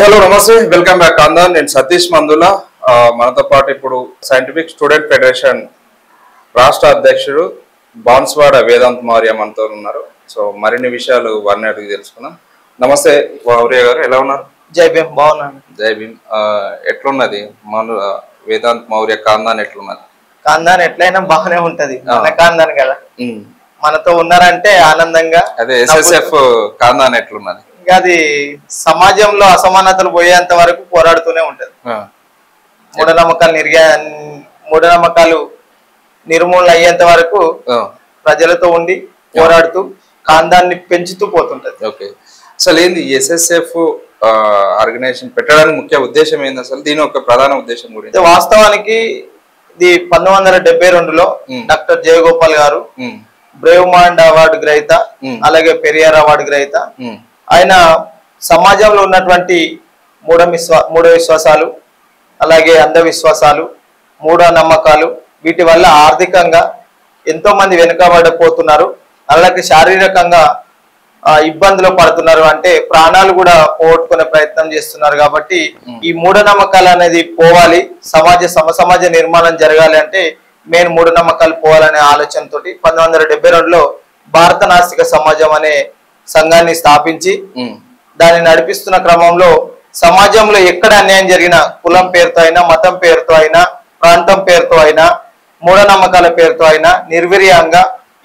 Hello నమస్తే, welcome back అందర్. నేను సతీష్ మందుల. మనతో పాటు ఇప్పుడు సైంటిఫిక్ స్టూడెంట్ ఫెడరేషన్ రాష్ట్ర అధ్యక్షుడు బాన్స్వాడ వేదాంత్ మౌర్య మనతో ఉన్నారు. సో మరిన్ని విషయాలు వారిని అడిగి తెలుసుకున్నాం. నమస్తే మౌర్య గారు, ఎలా ఉన్నారు? జై భీమ్. బాగున్నాను. జై భీమ్. ఎట్లున్నది మన వేదాంత్ మౌర్య కాందాన్ ఎట్లున్నది? కాందాన్ ఎట్లయినా బాగానే ఉంటది, మన కాందాన్ కదా, మనతో ఉన్నారంటే ఆనందంగా. అదే ఎస్ఎస్ఎఫ్ కాందాన్ ఎట్లున్నది? అది సమాజంలో అసమానతలు పోయేంత వరకు పోరాడుతూనే ఉంటది. మూఢనమ్మకాలు నిర్మూలన అయ్యేంత వరకు ప్రజలతో ఉండి పోరాడుతూ కాందాన్ని పెంచుతూ పోతుంటది. ఓకే, అసలు ఏంది ఎస్ఎస్ఎఫ్ ఆర్గనైజేషన్ పెట్టడానికి ముఖ్య ఉద్దేశం ఏంది? అసలు దీని ఒక ప్రధాన ఉద్దేశం గురించి వాస్తవానికి ఇది 1972లో డాక్టర్ జయగోపాల్ గారు బ్రేవ్ మైండ్ అవార్డు గ్రహీత, అలాగే పెరియార్ అవార్డు గ్రహీత. ఆయన సమాజంలో ఉన్నటువంటి మూఢ విశ్వాసాలు, అలాగే అంధవిశ్వాసాలు, మూఢనమ్మకాలు, వీటి వల్ల ఆర్థికంగా ఎంతో మంది వెనుకబడిపోతున్నారు, అలాగే శారీరకంగా ఇబ్బందులు పడుతున్నారు, అంటే ప్రాణాలు కూడా పోగొట్టుకునే ప్రయత్నం చేస్తున్నారు. కాబట్టి ఈ మూఢనమ్మకాలు అనేది పోవాలి, సమాజ నిర్మాణం జరగాలి అంటే మెయిన్ మూఢనమ్మకాలు పోవాలనే ఆలోచనతో 1972లో భారత నాస్తిక సమాజం అనే సంఘాన్ని స్థాపించి దాన్ని నడిపిస్తున్న క్రమంలో సమాజంలో ఎక్కడ అన్యాయం జరిగినా, కులం పేరుతో అయినా, మతం పేరుతో అయినా, ప్రాంతం పేరుతో అయినా, మూఢనమ్మకాల పేరుతో అయినా నిర్వీర్యంగా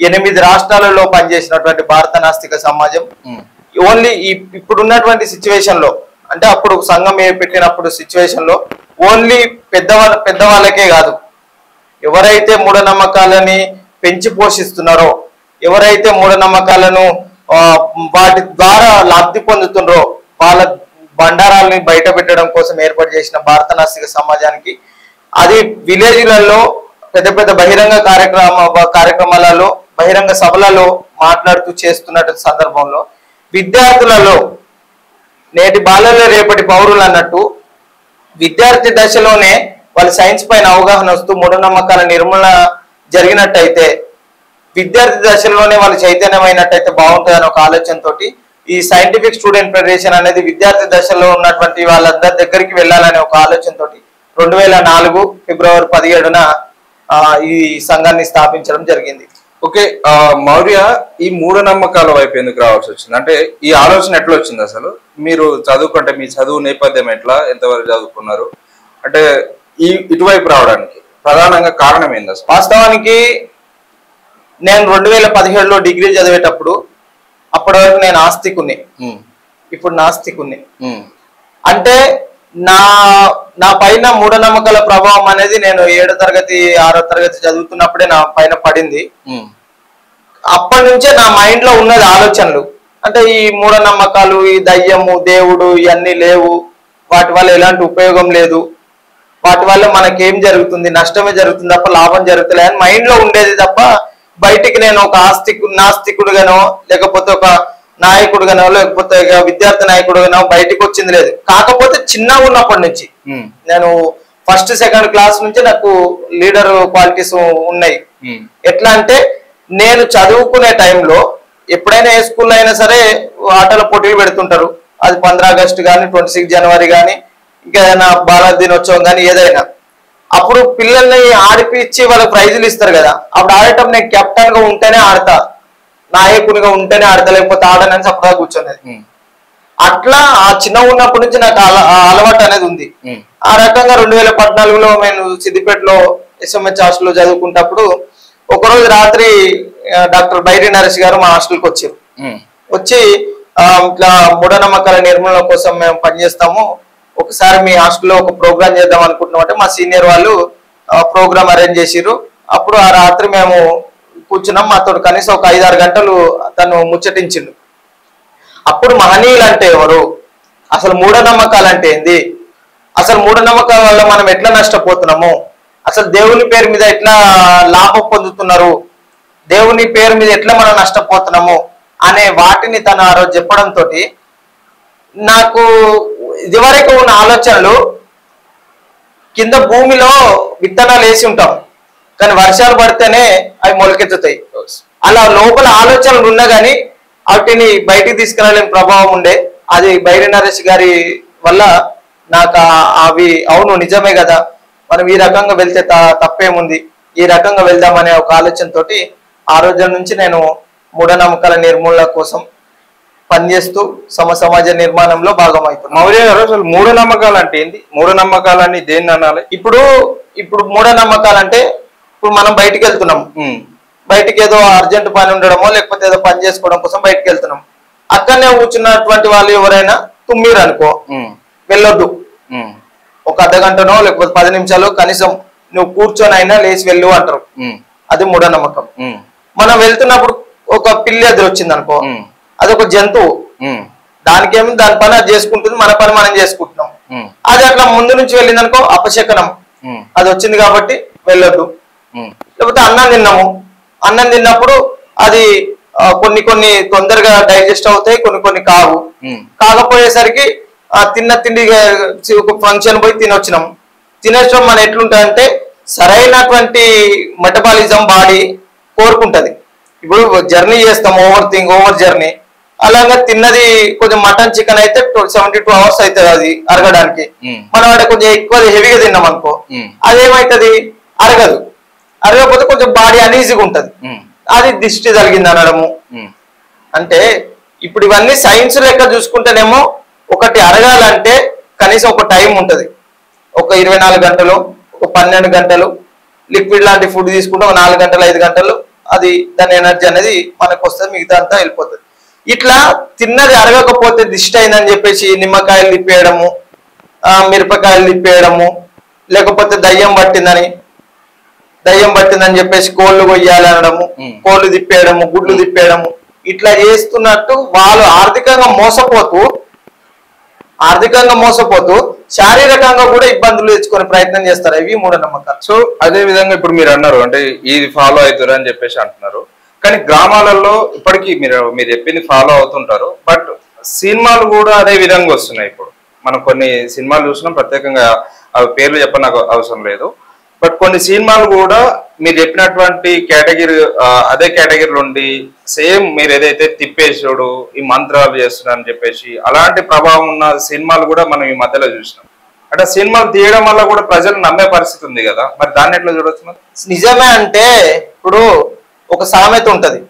8 రాష్ట్రాలలో పనిచేసినటువంటి భారత నాస్తిక సమాజం ఓన్లీ ఇప్పుడున్నటువంటి సిచ్యువేషన్ లో, అంటే అప్పుడు సంఘం పెట్టినప్పుడు సిచ్యువేషన్ లో ఓన్లీ పెద్దవాళ్ళకే కాదు, ఎవరైతే మూఢనమ్మకాలని పెంచి పోషిస్తున్నారో, ఎవరైతే మూఢనమ్మకాలను వాటి ద్వారా లబ్ధి పొందుతున్నారో వాళ్ళ బండారాలని బయట పెట్టడం కోసం ఏర్పాటు చేసిన భారత నాస్తిక సమాజానికి అది విలేజ్లలో పెద్ద పెద్ద బహిరంగ కార్యక్రమాలలో, బహిరంగ సభలలో మాట్లాడుతూ చేస్తున్న సందర్భంలో విద్యార్థులలో నేటి బాలలే రేపటి పౌరులు అన్నట్టు విద్యార్థి దశలోనే వాళ్ళు సైన్స్ పైన అవగాహన వస్తూ మూఢనమ్మకాల నిర్మూలన జరిగినట్టయితే, విద్యార్థి దశలోనే వాళ్ళు చైతన్యమైనట్టయితే బాగుంటుందని ఒక ఆలోచనతో ఈ సైంటిఫిక్ స్టూడెంట్ ఫెడరేషన్ అనేది విద్యార్థి దశలో ఉన్నటువంటి వాళ్ళందరి దగ్గరికి వెళ్ళాలనే ఒక ఆలోచనతో 2004 ఫిబ్రవరి 17న ఈ సంఘాన్ని స్థాపించడం జరిగింది. ఓకే, మౌర్య, ఈ మూఢనమ్మకాల వైపు ఎందుకు రావాల్సి వచ్చింది? అంటే ఈ ఆలోచన ఎట్లా వచ్చింది? అసలు మీరు చదువుకుంటే మీ చదువు నేపథ్యం ఎట్లా, ఎంతవరకు చదువుకున్నారు? అంటే ఇటువైపు రావడానికి ప్రధానంగా కారణం ఏంది అసలు? వాస్తవానికి నేను 2017లో డిగ్రీ చదివేటప్పుడు అప్పటి వరకు నేను ఆస్తికుని, ఇప్పుడు నాస్తికుని. అంటే నా పైన మూఢనమ్మకాల ప్రభావం అనేది నేను 7వ తరగతి 6వ తరగతి చదువుతున్నప్పుడే నా పైన పడింది. అప్పటి నుంచే నా మైండ్ లో ఉన్నది ఆలోచనలు, అంటే ఈ మూఢనమ్మకాలు, ఈ దయ్యము, దేవుడు ఇవన్నీ లేవు, వాటి వల్ల ఎలాంటి ఉపయోగం లేదు, వాటి వల్ల మనకేం జరుగుతుంది, నష్టమే జరుగుతుంది తప్ప లాభం జరుగుతుంది అని మైండ్ లో ఉండేది తప్ప బయటికి నేను ఒక నాస్తికుడుగానో, లేకపోతే ఒక నాయకుడుగానో, లేకపోతే విద్యార్థి నాయకుడుగానో బయటికి వచ్చింది లేదు. కాకపోతే చిన్నగా ఉన్నప్పటి నుంచి నేను ఫస్ట్ సెకండ్ క్లాస్ నుంచి నాకు లీడర్ క్వాలిటీస్ ఉన్నాయి. ఎట్లా అంటే నేను చదువుకునే టైంలో ఎప్పుడైనా ఏ స్కూల్లో అయినా సరే ఆటల పోటీలు పెడుతుంటారు, అది 15 ఆగస్టు కానీ, 26 జనవరి కానీ, ఇంకేదైనా బాల దినోత్సవం కానీ ఏదైనా, అప్పుడు పిల్లల్ని ఆడిపించి వాళ్ళకి ప్రైజులు ఇస్తారు కదా, అప్పుడు ఆడటం నేను కెప్టెన్ గా ఉంటేనే ఆడతా, నాయకునిగా ఉంటేనే ఆడతా, లేకపోతే ఆడనని సపరేట్గా కూర్చొనేది. అట్లా ఆ చిన్న ఉన్నప్పటి నుంచి నాకు అలవాటు అనేది ఉంది. ఆ రకంగా 2014లో నేను సిద్దిపేటలో ఎస్ఎంహెచ్ హాస్టల్లో చదువుకున్నప్పుడు ఒకరోజు రాత్రి డాక్టర్ బైరి నరేష్ గారు మా హాస్టల్కి వచ్చారు. వచ్చి ఇట్లా మూఢనమ్మకాల నిర్మూలన కోసం మేము పనిచేస్తాము, ఒకసారి మీ హాస్టల్లో ఒక ప్రోగ్రామ్ చేద్దాం అనుకుంటున్నాం అంటే మా సీనియర్ వాళ్ళు ప్రోగ్రామ్ అరేంజ్ చేసిర్రు. అప్పుడు ఆ రాత్రి మేము కూర్చున్నాం, మాతో కనీసం ఒక 5-6 గంటలు తను ముచ్చటించిండు. అప్పుడు మహనీయులు అంటే ఎవరు, అసలు మూఢనమ్మకాలు అంటే ఏంది, అసలు మూఢనమ్మకాల వల్ల మనం ఎట్లా నష్టపోతున్నాము, అసలు దేవుని పేరు మీద ఎట్లా లాభం పొందుతున్నారు, దేవుని పేరు మీద ఎట్లా మనం నష్టపోతున్నాము అనే వాటిని తను ఆ రోజు చెప్పడంతో నాకు ఇదివరకు ఉన్న ఆలోచనలు, కింద భూమిలో విత్తనాలు వేసి ఉంటాం కానీ వర్షాలు పడితేనే అవి మొలకెత్తుతాయి, అలా లోపల ఆలోచనలు ఉన్నా కానీ వాటిని బయటికి తీసుకురాలేని ప్రభావం ఉండే. అది బైరి నరేష్ గారి వల్ల నాకు అవి అవును నిజమే కదా, మనం ఈ రకంగా వెళ్తే తప్పేముంది, ఈ రకంగా వెళ్దామనే ఒక ఆలోచనతోటి ఆ రోజుల నుంచి నేను మూఢనమ్మకాల నిర్మూలన కోసం పనిచేస్తూ సమాజ నిర్మాణంలో భాగమవుతున్నాను. మౌర్య గారు, అసలు మూఢనమ్మకాలు అంటే ఏంటి? మూఢనమ్మకాలని దేన్ని అనాలి? ఇప్పుడు మూఢనమ్మకాలు అంటే ఇప్పుడు మనం బయటికి వెళ్తున్నాం, బయటికి ఏదో అర్జెంట్ పని ఉండడమో లేకపోతే ఏదో పని చేసుకోవడం కోసం బయటికి వెళ్తున్నాం. అక్కడనే కూర్చున్నటువంటి వాళ్ళు ఎవరైనా తుమ్మిరు అనుకో, వెళ్ళొద్దు, ఒక అర్ధగంటనో లేకపోతే 10 నిమిషాలు కనీసం నువ్వు కూర్చొని అయినా లేచి వెళ్ళు అంటారు. అది మూఢనమ్మకం. మనం వెళ్తున్నప్పుడు ఒక పిల్లి ఎదురు వచ్చింది అనుకో, అదొక జంతువు, దానికేమో దాని పని అది చేసుకుంటుంది, మన పని మనం చేసుకుంటున్నాం. అది అట్లా ముందు నుంచి వెళ్ళింది అనుకో అపశకనం, అది వచ్చింది కాబట్టి వెళ్ళొద్దు. లేకపోతే అన్నం తిన్నప్పుడు అది కొన్ని తొందరగా డైజెస్ట్ అవుతాయి, కొన్ని కావు. కాకపోయేసరికి తిన్న తిండి ఒక ఫంక్షన్ పోయి తినొచ్చినాం. తినేసడం మన ఎట్లుంటుందంటే సరైనటువంటి మెటబాలిజం బాడీ కోరుకుంటది. ఇప్పుడు జర్నీ చేస్తాం, ఓవర్ జర్నీ, అలాగే తిన్నది కొంచెం మటన్ చికెన్ అయితే 72 hours అవుతుంది అది అరగడానికి. మనం అంటే కొంచెం ఎక్కువ హెవీగా తిన్నాం అనుకో, అదేమైతుంది, అరగకపోతే కొంచెం బాడీ అనీజీగా ఉంటది, అది దిష్టి తగిలింది అనడము. అంటే ఇప్పుడు ఇవన్నీ సైన్స్ లెక్క చూసుకుంటేనేమో ఒకటి అరగాలంటే కనీసం ఒక టైం ఉంటది, ఒక 24 గంటలు, ఒక 12 గంటలు లిక్విడ్ లాంటి ఫుడ్ తీసుకుంటే ఒక 4 గంటలు 5 గంటలు అది దాని ఎనర్జీ అనేది మనకు వస్తుంది, మిగతా అంతా వెళ్ళిపోతుంది. ఇట్లా తిన్నది అరగకపోతే దిష్టి అయిందని చెప్పేసి నిమ్మకాయలు తిప్పేయడము, మిరపకాయలు తిప్పేయడము, లేకపోతే దయ్యం పట్టిందని చెప్పేసి కోళ్ళు కొయ్యాలి అనడము, కోళ్ళు తిప్పేయడము, గుడ్లు తిప్పేయడము, ఇట్లా చేస్తున్నట్టు వాళ్ళు ఆర్థికంగా మోసపోతూ శారీరకంగా కూడా ఇబ్బందులు తెచ్చుకునే ప్రయత్నం చేస్తారు. ఇవి మూఢనమ్మకాలు. సో అదే విధంగా ఇప్పుడు మీరు అన్నారు అంటే ఇది ఫాలో అవుతారు అని చెప్పేసి అంటున్నారు, కానీ గ్రామాలలో ఇప్పటికీ మీరు చెప్పింది ఫాలో అవుతుంటారు. బట్ సినిమాలు కూడా అదే విధంగా వస్తున్నాయి. ఇప్పుడు మనం కొన్ని సినిమాలు చూసినాం, ప్రత్యేకంగా అవి పేర్లు చెప్పడానికి అవసరం లేదు. బట్ కొన్ని సినిమాలు కూడా మీరు చెప్పినటువంటి కేటగిరీ, అదే కేటగిరీలో ఉండి సేమ్ మీరు ఏదైతే తిప్పేసుడు ఈ మంత్రాలు చేస్తున్నారని చెప్పేసి అలాంటి ప్రభావం ఉన్న సినిమాలు కూడా మనం ఈ మధ్యలో చూసినాం. అంటే సినిమాలు తీయడం వల్ల కూడా ప్రజలు నమ్మే పరిస్థితి ఉంది కదా, మరి దాన్ని ఎట్లా చూడొచ్చు? నిజమే అంటే ఇప్పుడు ఒక సామెత ఉంటది,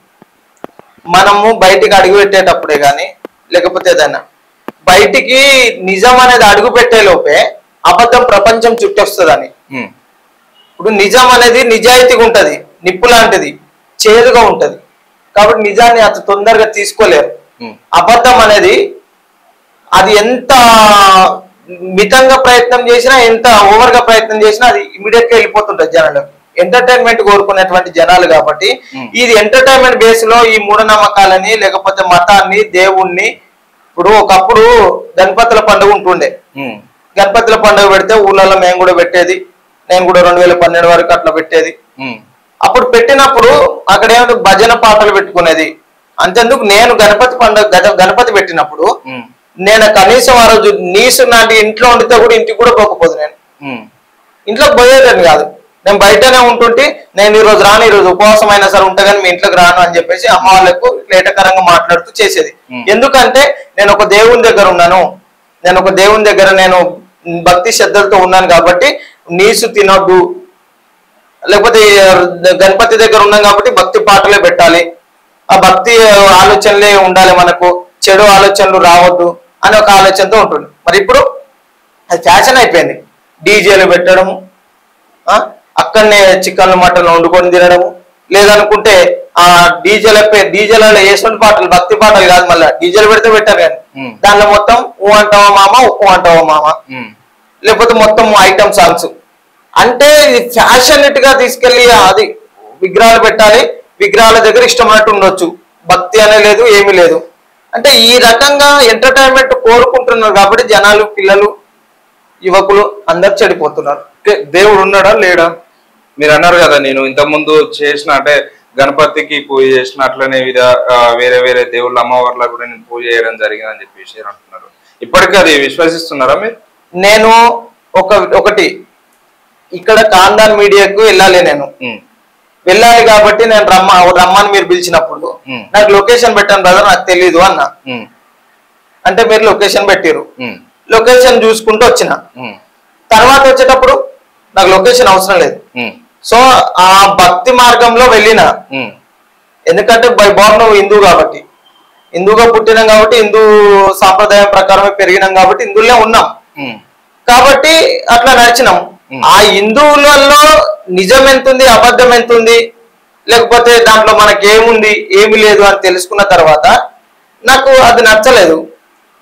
మనము బయటికి అడుగు పెట్టేటప్పుడే గాని లేకపోతే ఏదైనా బయటికి నిజం అనేది అడుగు పెట్టే లోపే అబద్ధం ప్రపంచం చుట్టొస్తుందని. ఇప్పుడు నిజం అనేది నిజాయితీగా ఉంటది, నిప్పు లాంటిది, చేదుగా ఉంటది, కాబట్టి నిజాన్ని అంత తొందరగా తీసుకోలేరు. అబద్ధం అనేది అది ఎంత మితంగా ప్రయత్నం చేసినా, ఎంత ఓవర్ గా ప్రయత్నం చేసినా అది ఇమీడియట్ గా వెళ్ళిపోతుంటది జనాలకు. ఎంటర్టైన్మెంట్ కోరుకునేటువంటి జనాలు కాబట్టి ఇది ఎంటర్టైన్మెంట్ బేస్ లో ఈ మూఢనమ్మకాలని లేకపోతే మతాన్ని, దేవుణ్ణి, ఇప్పుడు ఒకప్పుడు గణపతుల పండుగ ఉంటుండే, గణపతుల పండుగ పెడితే ఊళ్ళలో మేము కూడా పెట్టేది, నేను కూడా 2012 వరకు అట్లా పెట్టేది. అప్పుడు పెట్టినప్పుడు అక్కడ ఏమంటే భజన పాటలు పెట్టుకునేది. అంతెందుకు నేను గణపతి పెట్టినప్పుడు నేను కనీసం ఆ రోజు నీసు నాటి ఇంట్లో ఉండితే కూడా ఇంటికి కూడా పోకపోదు, నేను ఇంట్లోకి పోయేదాన్ని కాదు, నేను బయటనే ఉంటుంటే నేను ఈ రోజు రాను, ఈ రోజు ఉపవాసం అయినా సరే ఉంటా కానీ మీ ఇంట్లోకి రాను అని చెప్పేసి అమ్మ వాళ్ళకు లేటకరంగా మాట్లాడుతూ చేసేది. ఎందుకంటే నేను ఒక దేవుని దగ్గర ఉన్నాను, నేను భక్తి శ్రద్ధలతో ఉన్నాను కాబట్టి నీసు తినొద్దు, లేకపోతే గణపతి దగ్గర ఉన్నాం కాబట్టి భక్తి పాటలే పెట్టాలి, ఆ భక్తి ఆలోచనలే ఉండాలి, మనకు చెడు ఆలోచనలు రావద్దు అని ఒక ఆలోచనతో ఉంటుంది. మరి ఇప్పుడు అది ఫ్యాషన్ అయిపోయింది, డీజేలు పెట్టడము, అక్కడనే చికెన్లు మటన్లు వండుకొని తినడము, లేదనుకుంటే ఆ డీజేలలో వేసిన పాటలు భక్తి పాటలు కాదు, మళ్ళీ డీజేలు పెడితే పెట్టారు కానీ దానిలో మొత్తం ఊ అంటావా మామ, ఉప్పు అంటావా మామ, లేకపోతే మొత్తం ఐటమ్ సాంగ్స్. అంటే ఇది ఫ్యాషనెట్ గా తీసుకెళ్లి అది విగ్రహాలు పెట్టాలి, విగ్రహాల దగ్గర ఇష్టమైనట్టు ఉండొచ్చు, భక్తి అనే లేదు, ఏమీ లేదు. అంటే ఈ రకంగా ఎంటర్టైన్మెంట్ కోరుకుంటున్నారు కాబట్టి జనాలు, పిల్లలు, యువకులు అందరు చెడిపోతున్నారు. దేవుడు ఉన్నాడా లేడా? మీరు అన్నారు కదా నేను ఇంతకుముందు చేసిన అంటే గణపతికి పూజ చేసిన అట్లనే వేరే వేరే దేవుళ్ళ అమ్మవార్ల కూడా నేను పూజ చేయడం జరిగిందని చెప్పేసి అంటున్నారు. ఇప్పటికీ అది విశ్వసిస్తున్నారా మీరు? నేను ఒకటి ఇక్కడ కాందాన్ మీడియాకు వెళ్ళాలి కాబట్టి నేను రమ్మని మీరు పిలిచినప్పుడు నాకు లొకేషన్ పెట్టాను బ్రదర్, నాకు తెలీదు అన్న. అంటే మీరు లొకేషన్ పెట్టారు, లొకేషన్ చూసుకుంటూ వచ్చిన. తర్వాత వచ్చేటప్పుడు నాకు లొకేషన్ అవసరం లేదు. సో ఆ భక్తి మార్గంలో వెళ్ళిన. ఎందుకంటే బై బాబు నువ్వు హిందువు కాబట్టి, హిందువుగా పుట్టినాం కాబట్టి, హిందూ సాంప్రదాయం ప్రకారమే పెరిగినాం కాబట్టి హిందువులే ఉన్నాం కాబట్టి అట్లా నడిచినాం. ఆ హిందువులలో నిజం ఎంతుంది, అబద్ధం ఎంతుంది, లేకపోతే దాంట్లో మనకి ఏముంది ఏమి లేదు అని తెలుసుకున్న తర్వాత నాకు అది నచ్చలేదు.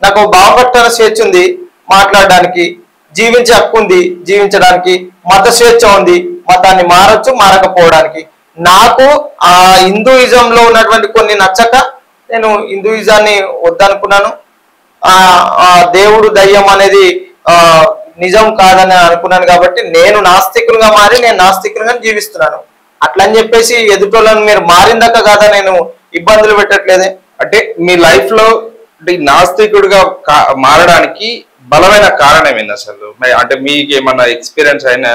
నాకు భావపట్టణ స్వేచ్ఛ ఉంది మాట్లాడడానికి, జీవించే హక్కు ఉంది జీవించడానికి, మత స్వేచ్ఛ ఉంది మతాన్ని మారచ్చు మారకపోవడానికి. నాకు ఆ హిందూయిజంలో ఉన్నటువంటి కొన్ని నచ్చక నేను హిందూయిజాన్ని వద్దనుకున్నాను. ఆ దేవుడు దయ్యం అనేది నిజం కాదని అనుకున్నాను కాబట్టి నేను నాస్తికులుగా మారి నేను నాస్తికులుగా జీవిస్తున్నాను. అట్లా అని చెప్పేసి ఎదుటోళ్ళని మీరు మారిందాక కాదా నేను ఇబ్బందులు పెట్టట్లేదే. అంటే మీ లైఫ్ లో నాస్తికుడిగా మారడానికి బలమైన కారణం ఏంది అసలు? అంటే మీకు ఏమన్నా ఎక్స్పీరియన్స్ అయినా?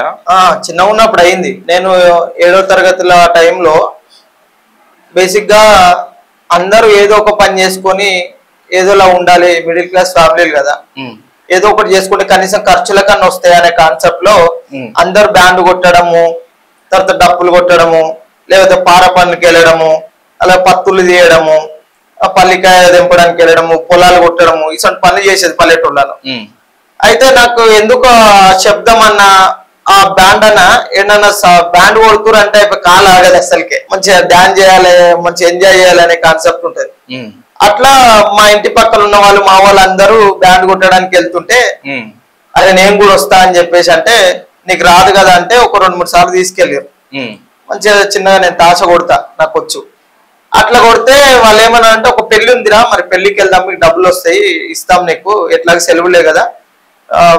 చిన్న ఉన్నప్పుడు అయింది. నేను 7వ తరగతిల టైంలో బేసిక్ గా అందరూ ఏదో ఒక పని చేసుకొని ఏదోలా ఉండాలి, మిడిల్ క్లాస్ ఫ్యామిలీలు కదా, ఏదో ఒకటి చేసుకుంటే కనీసం ఖర్చుల కన్నా వస్తాయి అనే కాన్సెప్ట్ లో అందరు బ్యాండ్ కొట్టడము, తర్వాత డప్పులు కొట్టడము, లేకపోతే పార పనులకి వెళ్ళడము, అలా పత్తులు తీయడము, పల్లికాయ దింపడానికి వెళ్ళడము, పొలాలు కొట్టడము, ఇటువంటి పనులు చేసేది పల్లెటూళ్ళలో. అయితే నాకు ఎందుకు శబ్దం అన్న ఆ బ్యాండ్ అన్న ఏమన్నా బ్యాండ్ కొడుతురు అంటే కాలు ఆగదు అసలుకే. మంచిగా డాన్స్ చేయాలి, మంచిగా ఎంజాయ్ చేయాలి అనే కాన్సెప్ట్ ఉంటది. అట్లా మా ఇంటి పక్కన ఉన్న వాళ్ళు మా వాళ్ళందరూ బ్యాండ్ కొట్టడానికి వెళ్తుంటే అదే నేను కూడా వస్తా అని చెప్పేసి అంటే నీకు రాదు కదా అంటే ఒక 2-3 సార్లు తీసుకెళ్ళారు. మంచిగా చిన్నగా నేను తాచ కొడతా నాకు వచ్చు. అట్లా కొడితే వాళ్ళు ఏమన్నా అంటే ఒక పెళ్లి ఉందిరా, మరి పెళ్లికి వెళ్దాం, మీకు డబ్బులు వస్తాయి ఇస్తాం నీకు, ఎట్లాగ సెలవులే కదా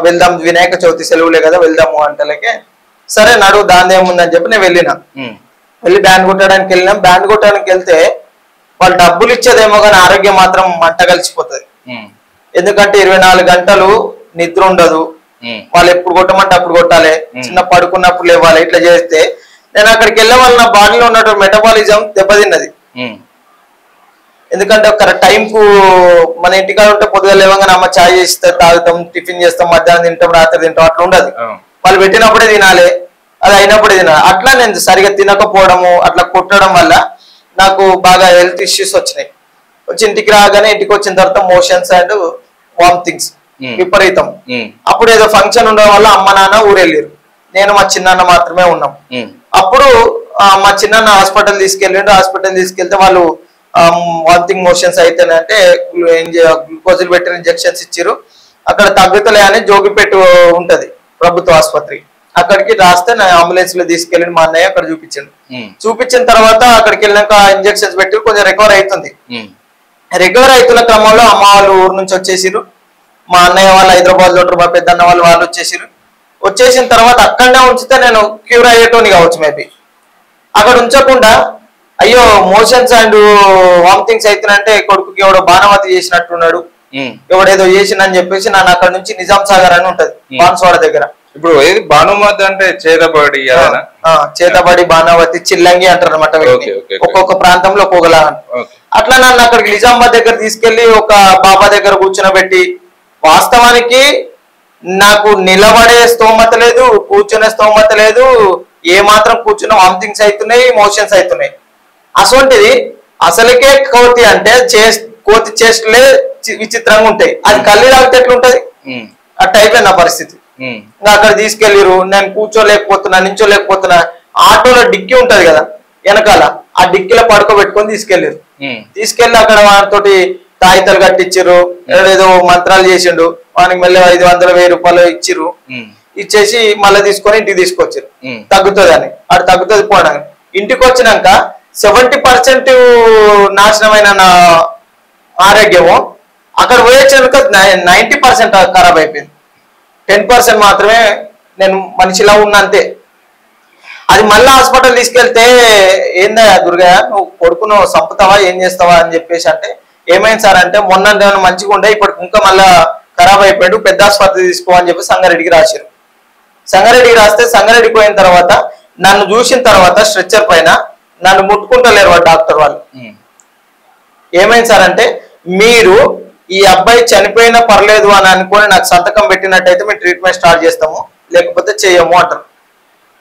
వెళ్దాం, వినాయక చవితి సెలవులే కదా వెళ్దాము అంటలకే సరే నడువు దాని ఏముందని చెప్పి నేను వెళ్ళిన. వెళ్ళి బ్యాండ్ కొట్టడానికి వెళ్ళినాం. బ్యాండ్ కొట్టడానికి వెళ్తే వాళ్ళు డబ్బులు ఇచ్చేదేమో కానీ ఆరోగ్యం మాత్రం మంట కలిసిపోతుంది. ఎందుకంటే 24 గంటలు నిద్ర ఉండదు. వాళ్ళు ఎప్పుడు కొట్టమంటే అప్పుడు కొట్టాలి, చిన్న పడుకున్నప్పుడు లేవాలి. ఇట్లా చేస్తే నేను అక్కడికి వెళ్ళే వాళ్ళ నా బాడీలో ఉన్నటువంటి మెటబాలిజం దెబ్బతిన్నది. ఎందుకంటే ఒక టైం కు మన ఇంటికాడ ఉంటే పొద్దుగా లేవగానే అమ్మ చాయ్ చేస్తే తాగుతాం, టిఫిన్ చేస్తాం, మధ్యాహ్నం తింటాం, రాత్రి తింటాం, అట్లా ఉండదు. వాళ్ళు పెట్టినప్పుడే తినాలి, అది అయినప్పుడే తినాలి. అట్లా నేను సరిగా తినకపోవడము, అట్లా కొట్టడం వల్ల నాకు బాగా హెల్త్ ఇష్యూస్ వచ్చినాయి. వచ్చి ఇంటికి రాగానే ఇంటికి వచ్చిన తర్వాత మోషన్స్ అండ్ వామిటింగ్స్ విపరీతం. అప్పుడు ఏదో ఫంక్షన్ ఉండడం వల్ల అమ్మ నాన్న ఊరెళ్ళారు, నేను మా చిన్నాన్న మాత్రమే ఉన్నాం. అప్పుడు మా చిన్నాన్న హాస్పిటల్ తీసుకెళ్ళిండు. హాస్పిటల్ తీసుకెళ్తే వాళ్ళు వామిటింగ్ మోషన్స్ అయితేనంటే గ్లూకోజులు పెట్టిన ఇంజెక్షన్స్ ఇచ్చారు. అక్కడ తగ్గుతలే అని జోగిపేట ఉంటది ప్రభుత్వ ఆసుపత్రి, అక్కడికి రాస్తే నా అంబులెన్స్ లో తీసుకెళ్ళి మా అన్నయ్య అక్కడ చూపించాను. చూపించిన తర్వాత అక్కడికి వెళ్ళినాక ఇంజెక్షన్స్ పెట్టి కొంచెం రికవర్ అవుతుంది. రికవర్ అవుతున్న క్రమంలో అమ్మ వాళ్ళు ఊరు నుంచి వచ్చేసిరు, మా అన్నయ్య వాళ్ళు హైదరాబాద్ లో ఉంటారు, మా పెద్దన్న వాళ్ళు వచ్చేసిరు. వచ్చేసిన తర్వాత అక్కడనే ఉంచితే నేను క్యూర్ అయ్యేటోని కావచ్చు మేబీ. అక్కడ ఉంచకుండా అయ్యో మోషన్స్ అండ్ వామిటింగ్స్ అవుతున్నాయంటే కొడుకుకి ఎవడో బాణమతి చేసినట్టున్నాడు, ఎవడేదో చేసిందని చెప్పేసి నన్ను అక్కడ నుంచి నిజాం సాగర్ అని ఉంటది బాన్స్వాడ దగ్గర. ఇప్పుడు ఏది భానుమతి అంటే చేతబడి, చేతబడి, బాణావతి, చిల్లంగి అంటారు అనమాట. ఒక్కొక్క ప్రాంతంలో ఒక్కొక్కలా. అట్లా నన్ను అక్కడికి నిజామాబాద్ దగ్గర తీసుకెళ్లి ఒక బాబా దగ్గర కూర్చునబెట్టి, వాస్తవానికి నాకు నిలబడే స్తోమత లేదు, కూర్చునే స్తోమత లేదు, ఏ మాత్రం కూర్చున్న వామిటింగ్స్ అవుతున్నాయి, మోషన్స్ అవుతున్నాయి. అసొంటిది అసలుకే కోతి అంటే కోతి చేష్టలే విచిత్రంగా ఉంటాయి, అది కళ్ళు తాగితే ఎట్లుంటది అట్ట అయిపోయింది నా పరిస్థితి. ఇంకా అక్కడ తీసుకెళ్ళిరు, నేను కూర్చోలేకపోతున్నా, నించోలేకపోతున్నా. ఆటోలో డిక్కీ ఉంటది కదా వెనకాల, ఆ డిక్కీలో పడుకోబెట్టుకొని తీసుకెళ్ళిరు. తీసుకెళ్లి అక్కడ వాటితోటి తాయితలు కట్టించారు, ఏదో మంత్రాలు చేసిండు. వానికి మళ్ళీ 500-1000 రూపాయలు ఇచ్చిర్రు. ఇచ్చేసి మళ్ళీ తీసుకొని ఇంటికి తీసుకొచ్చారు, తగ్గుతుంది అని. అటు తగ్గుతుంది పోవడానికి. ఇంటికి వచ్చినాక 70% నాశనమైన నా ఆరోగ్యము అక్కడ పోయేచ్చాక 90% ఖరాబ్ అయిపోయింది. 10% మాత్రమే నేను మనిషిలా ఉన్నా అంతే. అది మళ్ళీ హాస్పిటల్ తీసుకెళ్తే ఏందా దుర్గా నువ్వు కొడుకును సంపుతావా ఏం చేస్తావా అని చెప్పేసి అంటే, ఏమైంది సార్ అంటే మొన్న మంచిగా ఉండే ఇప్పటికి ఇంకా మళ్ళా ఖరాబ్ అయిపోయాడు, పెద్ద ఆసుపత్రి తీసుకో అని చెప్పి సంగారెడ్డికి రాశారు. సంగారెడ్డికి రాస్తే సంగారెడ్డికి పోయిన తర్వాత నన్ను చూసిన తర్వాత స్ట్రెచ్చర్ పైన నన్ను ముట్టుకుంటలేరు వాళ్ళు డాక్టర్ వాళ్ళు. ఏమైంది సార్ అంటే మీరు ఈ అబ్బాయి చనిపోయినా పర్లేదు అని అనుకొని నాకు సంతకం పెట్టినట్టయితే మేము ట్రీట్మెంట్ స్టార్ట్ చేస్తాము, లేకపోతే చేయము అంటారు.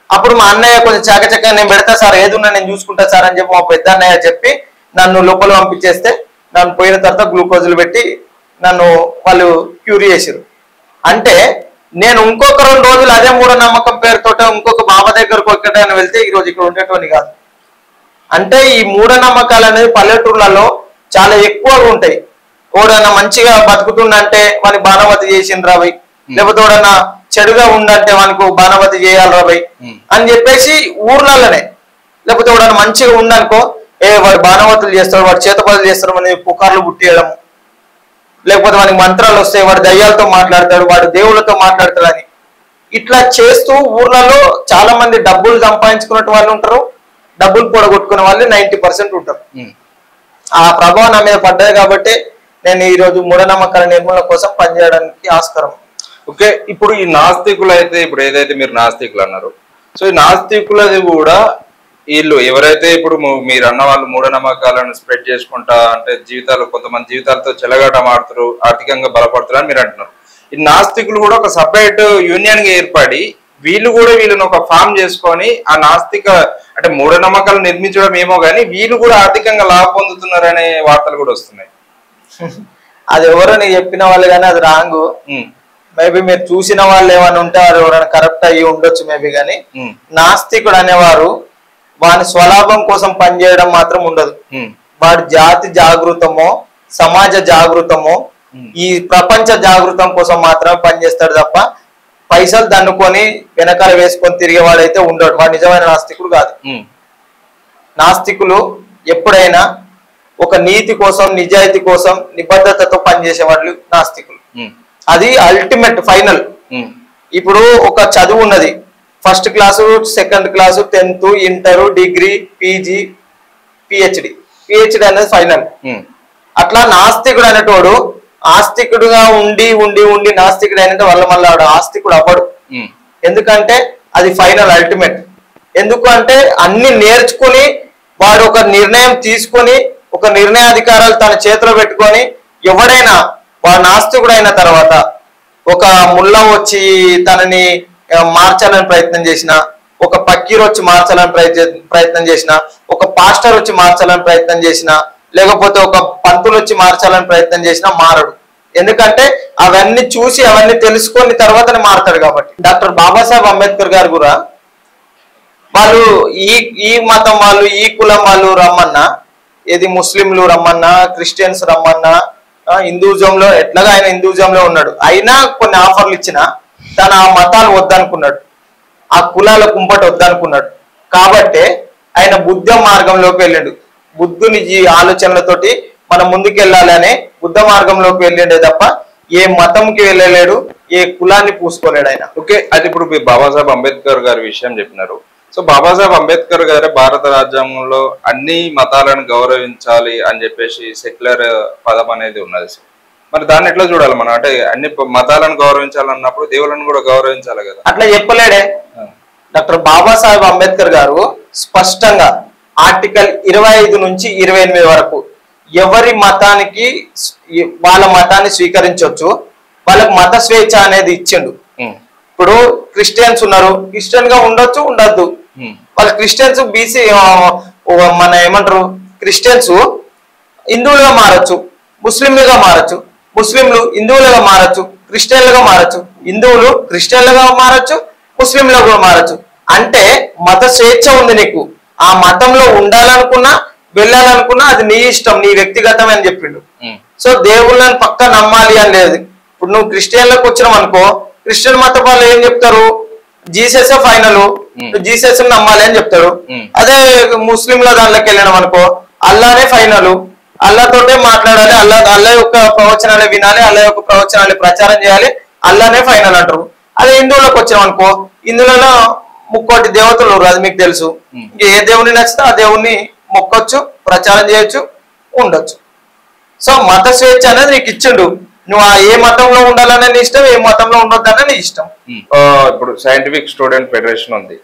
అప్పుడు మా అన్నయ్య కొంచెం చాకచక్క నేను పెడతా సార్, ఏదున్నా నేను చూసుకుంటా సార్ అని చెప్పి మా పెద్ద అన్నయ్య చెప్పి నన్ను లోపల పంపించేస్తే నన్ను పోయిన తర్వాత గ్లూకోజులు పెట్టి నన్ను వాళ్ళు క్యూర్ చేసారు. అంటే నేను ఇంకొక 2 రోజులు అదే మూఢనమ్మకం పేరుతో ఇంకొక బాబా దగ్గరకు ఒక్కటైనా వెళ్తే ఈరోజు ఇక్కడ ఉండేటోని కాదు. అంటే ఈ మూఢనమ్మకాలు అనేది పల్లెటూర్లలో చాలా ఎక్కువగా ఉంటాయి. ఎవడన్నా మంచిగా బతుకుతుండంటే వాని బాణవతి చేసిండ్రు రాబోయ్, లేకపోతే ఎవడన్నా చెడుగా ఉండంటే వానికి బాణవతి చేయాలి రాబోయ్ అని చెప్పేసి ఊర్లలోనే, లేకపోతే ఎవడన్నా మంచిగా ఉండనుకో వాడు బాణవతులు చేస్తాడు, వాడు చేతపదులు చేస్తాడు అని పుకార్లు పుట్టియడం, లేకపోతే వానికి మంత్రాలు వస్తాయి, వాడు దయ్యాలతో మాట్లాడతాడు, వాడు దేవుళ్ళతో మాట్లాడతాడు అని ఇట్లా చేస్తూ ఊర్లలో చాలా మంది డబ్బులు సంపాదించుకున్న వాళ్ళు ఉంటారు, డబ్బులు కూడగొట్టుకునే వాళ్ళు 90% ఉంటారు. ఆ ప్రభావం నా మీద పడ్డది కాబట్టి నేను ఈ రోజు మూఢనమ్మకాల నిర్మూలన కోసం పనిచేయడానికి ఆస్కారం. ఓకే, ఇప్పుడు ఈ నాస్తికులు అయితే, ఇప్పుడు ఏదైతే మీరు నాస్తికులు అన్నారు, సో ఈ నాస్తికులది కూడా వీళ్ళు ఎవరైతే ఇప్పుడు మీరు అన్న వాళ్ళు మూఢనమ్మకాలను స్ప్రెడ్ చేసుకుంటా అంటే జీవితాలు, కొంతమంది జీవితాలతో చెలగాట మాడుతారు, ఆర్థికంగా బలపడుతారు అని మీరు అంటున్నారు. ఈ నాస్తికులు కూడా ఒక సపరేట్ యూనియన్ గా ఏర్పడి వీళ్ళు కూడా వీళ్ళని ఒక ఫామ్ చేసుకొని ఆ నాస్తిక అంటే మూఢనమ్మకాలు నిర్మించడం ఏమో కానీ వీళ్ళు కూడా ఆర్థికంగా లాభ పొందుతున్నారనే వార్తలు కూడా వస్తున్నాయి. అది ఎవరో నీకు చెప్పిన వాళ్ళు కానీ అది రాంగ్. మేబీ మీరు చూసిన వాళ్ళు ఏమైనా ఉంటే వారు ఎవరైనా కరెక్ట్ అయ్యి ఉండొచ్చు మేబీ, కానీ నాస్తికుడు అనేవారు వాని స్వలాభం కోసం పనిచేయడం మాత్రం ఉండదు. వాడి జాతి జాగృతమో సమాజ జాగృతమో ఈ ప్రపంచ జాగృతం కోసం మాత్రమే పనిచేస్తాడు తప్ప పైసలు దన్నుకొని వెనకాల వేసుకొని తిరిగేవాడైతే ఉండడు. వాడు నిజమైన నాస్తికుడు కాదు. నాస్తికులు ఎప్పుడైనా ఒక నీతి కోసం, నిజాయితీ కోసం, నిబద్ధతతో పనిచేసేవాళ్ళు నాస్తికులు. అది అల్టిమేట్ ఫైనల్. ఇప్పుడు ఒక చదువు ఉన్నది, first class, second class, 10th, inter, degree, PG, PhD అనేది ఫైనల్. అట్లా నాస్తికుడు అనేటోడు ఆస్తికుడుగా ఉండి ఉండి ఉండి నాస్తికుడు అయినట్టు వల్ల మళ్ళీ వాడు ఆస్తికుడు అవ్వడు. ఎందుకంటే అది ఫైనల్ అల్టిమేట్. ఎందుకు అంటే అన్ని నేర్చుకుని వాడు ఒక నిర్ణయం తీసుకొని ఒక నిర్ణయాధికారాలు తన చేతిలో పెట్టుకొని ఎవడైనా వాడు నాస్తికుడు అయిన తర్వాత ఒక ముల్లా వచ్చి తనని మార్చాలని ప్రయత్నం చేసిన, ఒక పక్కీరు వచ్చి మార్చాలని ప్రయత్నం చేసిన, ఒక పాస్టర్ వచ్చి మార్చాలని ప్రయత్నం చేసిన, లేకపోతే ఒక పంతులు వచ్చి మార్చాలని ప్రయత్నం చేసినా మారడు. ఎందుకంటే అవన్నీ చూసి అవన్నీ తెలుసుకొని తర్వాతనే మారతాడు కాబట్టి. డాక్టర్ బాబాసాహెబ్ అంబేద్కర్ గారు కూడా వాళ్ళు ఈ మతం వాళ్ళు, ఈ కులం వాళ్ళు రమ్మన్నా, ఏది ముస్లింలు రమ్మన్నా, క్రిస్టియన్స్ రమ్మన్నా, హిందూజంలో ఎట్లాగా ఆయన హిందూజంలో ఉన్నాడు, అయినా కొన్ని ఆఫర్లు ఇచ్చినా తన ఆ మతాలు వద్దనుకున్నాడు, ఆ కులాల కుంపటి వద్దనుకున్నాడు. కాబట్టే ఆయన బుద్ధ మార్గంలోకి వెళ్ళాడు. బుద్ధుని ఈ ఆలోచనలతోటి మనం ముందుకెళ్ళాలి అనే బుద్ధ మార్గంలోకి వెళ్ళాడే తప్ప ఏ మతంకి వెళ్ళలేడు, ఏ కులాన్ని పూసుకోలేడు ఆయన. ఓకే, అది ఇప్పుడు బాబాసాహెబ్ అంబేద్కర్ గారి విషయం చెప్పినారు. సో బాబాసాహెబ్ అంబేద్కర్ గారు భారత రాజ్యాంగంలో అన్ని మతాలను గౌరవించాలి అని చెప్పేసి సెక్యులర్ పదం అనేది ఉన్నది. మరి దాన్ని ఎట్లా చూడాలి మనం? అంటే అన్ని మతాలను గౌరవించాలన్నప్పుడు దేవులను కూడా గౌరవించాలి కదా. అట్లా చెప్పలేడే. డాక్టర్ బాబాసాహెబ్ అంబేద్కర్ గారు స్పష్టంగా ఆర్టికల్ 25 నుంచి 28 వరకు ఎవరి మతానికి వాళ్ళ మతాన్ని స్వీకరించవచ్చు, వాళ్ళకి మత స్వేచ్ఛ అనేది ఇచ్చిండు. ఇప్పుడు క్రిస్టియన్స్ ఉన్నారు, క్రిస్టియన్ గా ఉండొచ్చు, ఉండద్దు. వాళ్ళ క్రిస్టియన్స్ బీసీ మన ఏమంటారు, క్రిస్టియన్స్ హిందువులుగా మారచ్చు, ముస్లింలుగా మారచ్చు, ముస్లింలు హిందువులుగా మారచ్చు, క్రిస్టియన్లుగా మారచ్చు, హిందువులు క్రిస్టియన్లుగా మారచ్చు, ముస్లింలుగా కూడా మారచ్చు. అంటే మత స్వేచ్ఛ ఉంది నీకు. ఆ మతంలో ఉండాలనుకున్నా వెళ్ళాలనుకున్నా అది నీ ఇష్టం, నీ వ్యక్తిగతం అని చెప్పిండు. సో దేవుళ్ళని పక్క నమ్మాలి అని లేదు. ఇప్పుడు నువ్వు క్రిస్టియన్లకు వచ్చినావు అనుకో, క్రిస్టియన్ మత వాళ్ళు ఏం చెప్తారు, జీసస్ ఫైనల్, జీసస్ నమ్మాలి అని చెప్తాడు. అదే ముస్లింల దాంట్లోకి వెళ్ళినాం అనుకో, అల్లానే ఫైనల్, అల్లాతోటే మాట్లాడాలి, అల్లా యొక్క ప్రవచనాలే వినాలి, అల్లా యొక్క ప్రవచనాలే ప్రచారం చేయాలి, అల్లానే ఫైనల్ అంటారు. అదే హిందువులకు వచ్చినాం అనుకో, హిందువులలో 30 దేవతలు, అది మీకు తెలుసు. ఏ దేవుని నచ్చితే ఆ దేవుణ్ణి మొక్కొచ్చు, ప్రచారం చేయొచ్చు, ఉండొచ్చు. సో మత స్వేచ్ఛ అనేది నీకు ఇచ్చిండు. నువ్వు ఏ మతంలో ఉండాలనే నీ ఇష్టం, ఏ మతంలో ఉండొద్దనే నీ ఇష్టం. ఇప్పుడు సైంటిఫిక్ స్టూడెంట్ ఫెడరేషన్ ఉంది.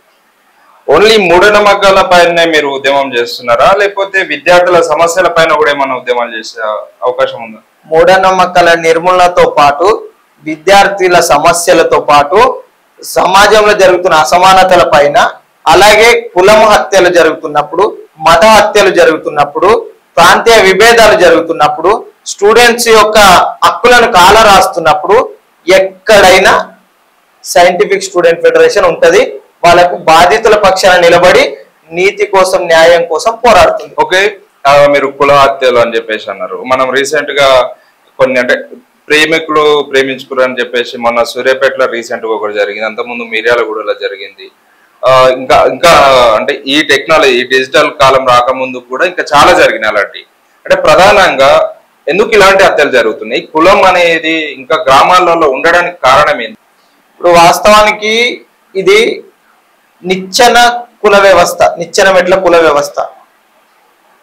ఓన్లీ మూఢనమ్మకాల పైన మీరు ఉద్యమం చేస్తున్నారా, లేకపోతే విద్యార్థుల సమస్యల పైన కూడా ఏమైనా ఉద్యమాలు చేసే అవకాశం ఉందా? మూఢనమ్మకాల నిర్మూలనతో పాటు విద్యార్థుల సమస్యలతో పాటు సమాజంలో జరుగుతున్న అసమానతల పైన, అలాగే కులం హత్యలు జరుగుతున్నప్పుడు, మత హత్యలు జరుగుతున్నప్పుడు, ప్రాంతీయ విభేదాలు జరుగుతున్నప్పుడు, స్టూడెంట్స్ యొక్క హక్కులను కాలరాస్తున్నప్పుడు ఎక్కడైనా సైంటిఫిక్ స్టూడెంట్ ఫెడరేషన్ ఉంటది. వాళ్ళకు బాధితుల పక్షాన నిలబడి నీతి కోసం, న్యాయం కోసం పోరాడుతుంది. ఓకే, మీరు కుల హత్యలు అని చెప్పేసి అన్నారు. మనం రీసెంట్ గా కొన్ని అంటే ప్రేమికులు ప్రేమించుకున్నారు అని చెప్పేసి మొన్న సూర్యాపేటలో రీసెంట్ గా ఒకటి జరిగింది, అంతకుముందు మిర్యాలగూడలో జరిగింది. ఇంకా ఇంకా అంటే ఈ టెక్నాలజీ, ఈ డిజిటల్ కాలం రాకముందు కూడా ఇంకా చాలా జరిగినాయి అలాంటి. అంటే ప్రధానంగా ఎందుకు ఇలాంటి హత్యలు జరుగుతున్నాయి? కులం అనేది ఇంకా గ్రామాలలో ఉండడానికి కారణం ఏంటి? ఇప్పుడు వాస్తవానికి ఇది నిచ్చెన కుల వ్యవస్థ, నిచ్చెన మెట్ల కుల వ్యవస్థ.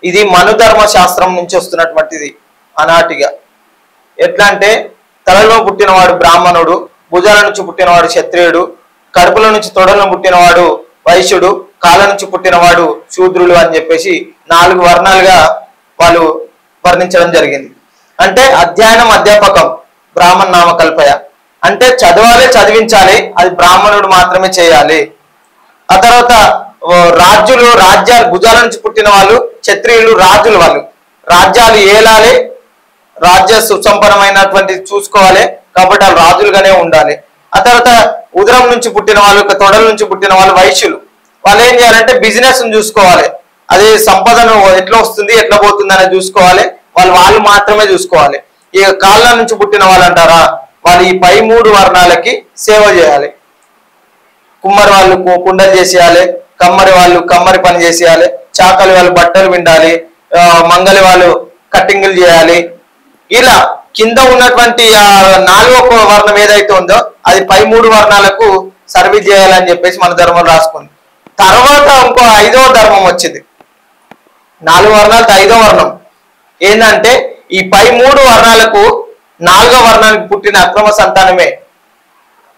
ఇది మనుధర్మ శాస్త్రం నుంచి వస్తున్నటువంటిది అనాటిగా. ఎట్లా అంటే తలలో పుట్టినవాడు బ్రాహ్మణుడు, భుజాల నుంచి పుట్టినవాడు క్షత్రియుడు, కడుపుల నుంచి తొడలను పుట్టినవాడు వైశ్యుడు, కాళ్ళ నుంచి పుట్టినవాడు శూద్రులు అని చెప్పేసి 4 వర్ణాలుగా వాళ్ళు వర్ణించడం జరిగింది. అంటే అధ్యయనం, అధ్యాపకం, బ్రాహ్మణ నామకల్పయ. అంటే చదవాలి, చదివించాలి, అది బ్రాహ్మణుడు మాత్రమే చేయాలి. ఆ తర్వాత రాజ్యాలు, భుజాల నుంచి పుట్టిన వాళ్ళు క్షత్రియులు, రాజులు. వాళ్ళు రాజ్యాలు ఏలాలి, రాజ్య సుసంపన్నమైనటువంటి చూసుకోవాలి, కాబట్టి వాళ్ళు రాజులుగానే ఉండాలి. ఆ తర్వాత ఉదరం నుంచి పుట్టిన వాళ్ళు, తొడల నుంచి పుట్టిన వాళ్ళు వైశ్యులు. వాళ్ళు ఏం చేయాలంటే బిజినెస్ చూసుకోవాలి, అది సంపదను ఎట్లా వస్తుంది, ఎట్లా పోతుంది అనేది చూసుకోవాలి. వాళ్ళు మాత్రమే చూసుకోవాలి. ఇక కాళ్ళ నుంచి పుట్టిన వాళ్ళు అంటారా, వాళ్ళు ఈ పై 3 వర్ణాలకి సేవ చేయాలి. కుమ్మరి వాళ్ళు కుండలు చేసేయాలి, కమ్మరి వాళ్ళు కమ్మరి పని చేసేయాలి, చాకలి వాళ్ళు బట్టలు విండాలి, మంగలి వాళ్ళు కట్టింగులు చేయాలి. ఇలా కింద ఉన్నటువంటి 4వ వర్ణం ఏదైతే ఉందో అది పై 3 వర్ణాలకు సర్వీస్ చేయాలని చెప్పేసి మన ధర్మం రాసుకుంది. తర్వాత ఇంకో 5వ ధర్మం వచ్చింది. 4 వర్ణాలతో 5వ వర్ణం ఏంటంటే ఈ పై 3 వర్ణాలకు 4వ వర్ణానికి పుట్టిన అక్రమ సంతానమే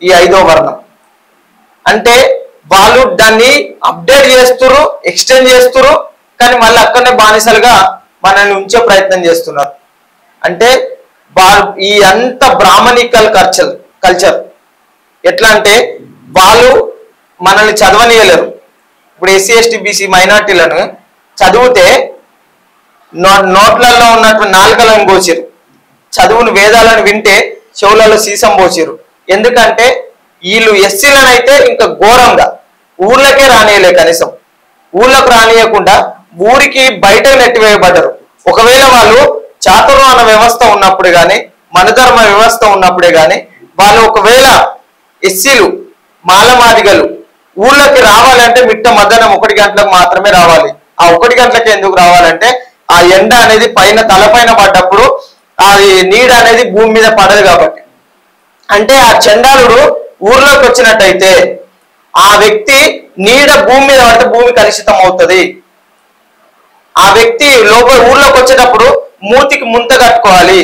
ఈ 5వ వర్ణం. అంటే వాళ్ళు దాన్ని అప్డేట్ చేస్తున్నారు, ఎక్స్టెండ్ చేస్తున్నారు, కానీ మళ్ళీ అక్కడనే బానిసలుగా మనల్ని ఉంచే ప్రయత్నం చేస్తున్నారు. అంటే ఈ అంత బ్రాహ్మణికల్ కల్చర్ ఎట్లా అంటే వాళ్ళు మనల్ని చదవనీయలేరు. ఇప్పుడు ఎస్సీ ఎస్టీ బీసీ మైనార్టీలను చదివితే నోట్లలో ఉన్నటువంటి నాలుకలను పోసిరు, చదువును వేదాలను వింటే చెవులలో సీసం పోసిరు. ఎందుకంటే వీళ్ళు ఎస్సీలను అయితే ఇంకా ఘోరంగా ఊర్లకే రానియలే, కనీసం ఊర్లకు రానియకుండా ఊరికి బయటకు నెట్టివేయబడ్డారు. ఒకవేళ వాళ్ళు చాతుర్మాన వ్యవస్థ ఉన్నప్పుడు కానీ, మనధర్మ వ్యవస్థ ఉన్నప్పుడే కానీ వాళ్ళు ఒకవేళ ఎస్సీలు మాలమాదిగలు ఊళ్ళకి రావాలంటే మిట్ట మధ్యాహ్నం 1 గంటలకు మాత్రమే రావాలి. ఆ 1 గంటలకి ఎందుకు రావాలంటే ఆ ఎండ అనేది పైన తలపైన పడ్డప్పుడు అది నీడ అనేది భూమి మీద పడదు కాబట్టి. అంటే ఆ చండాలుడు ఊర్లోకి వచ్చినట్టయితే ఆ వ్యక్తి నీడ భూమి మీద పడితే భూమి కలుషితం అవుతుంది. ఆ వ్యక్తి ఊర్లోకి వచ్చేటప్పుడు మూతికి ముంత కట్టుకోవాలి.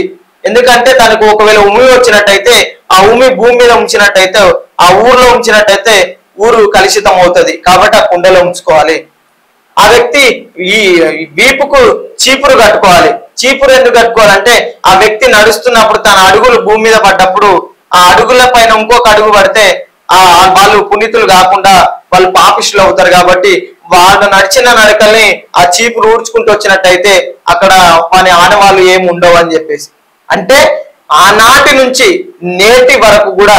ఎందుకంటే తనకు ఒకవేళ ఉమి వచ్చినట్టయితే ఆ ఉమి భూమి మీద ఉంచినట్టయితే, ఆ ఊర్లో ఉంచినట్టయితే ఊరు కలుషితం అవుతుంది. కాబట్టి ఆ కుండలో ఉంచుకోవాలి. ఆ వ్యక్తి ఈ వీపుకు చీపురు కట్టుకోవాలి. చీపురు ఎందుకు కట్టుకోవాలంటే ఆ వ్యక్తి నడుస్తున్నప్పుడు తన అడుగులు భూమి మీద పడ్డప్పుడు ఆ అడుగుల పైన ఇంకొక అడుగు పడితే వాళ్ళు పునీతులు కాకుండా వాళ్ళు పాపిష్టులు అవుతారు. కాబట్టి వాళ్ళు నడిచిన నడకల్ని ఆ చీపురు ఊడ్చుకుంటూ వచ్చినట్టయితే అక్కడ మన ఆడవాళ్ళు ఏమి ఉండవు అని చెప్పేసి. అంటే ఆనాటి నుంచి నేటి వరకు కూడా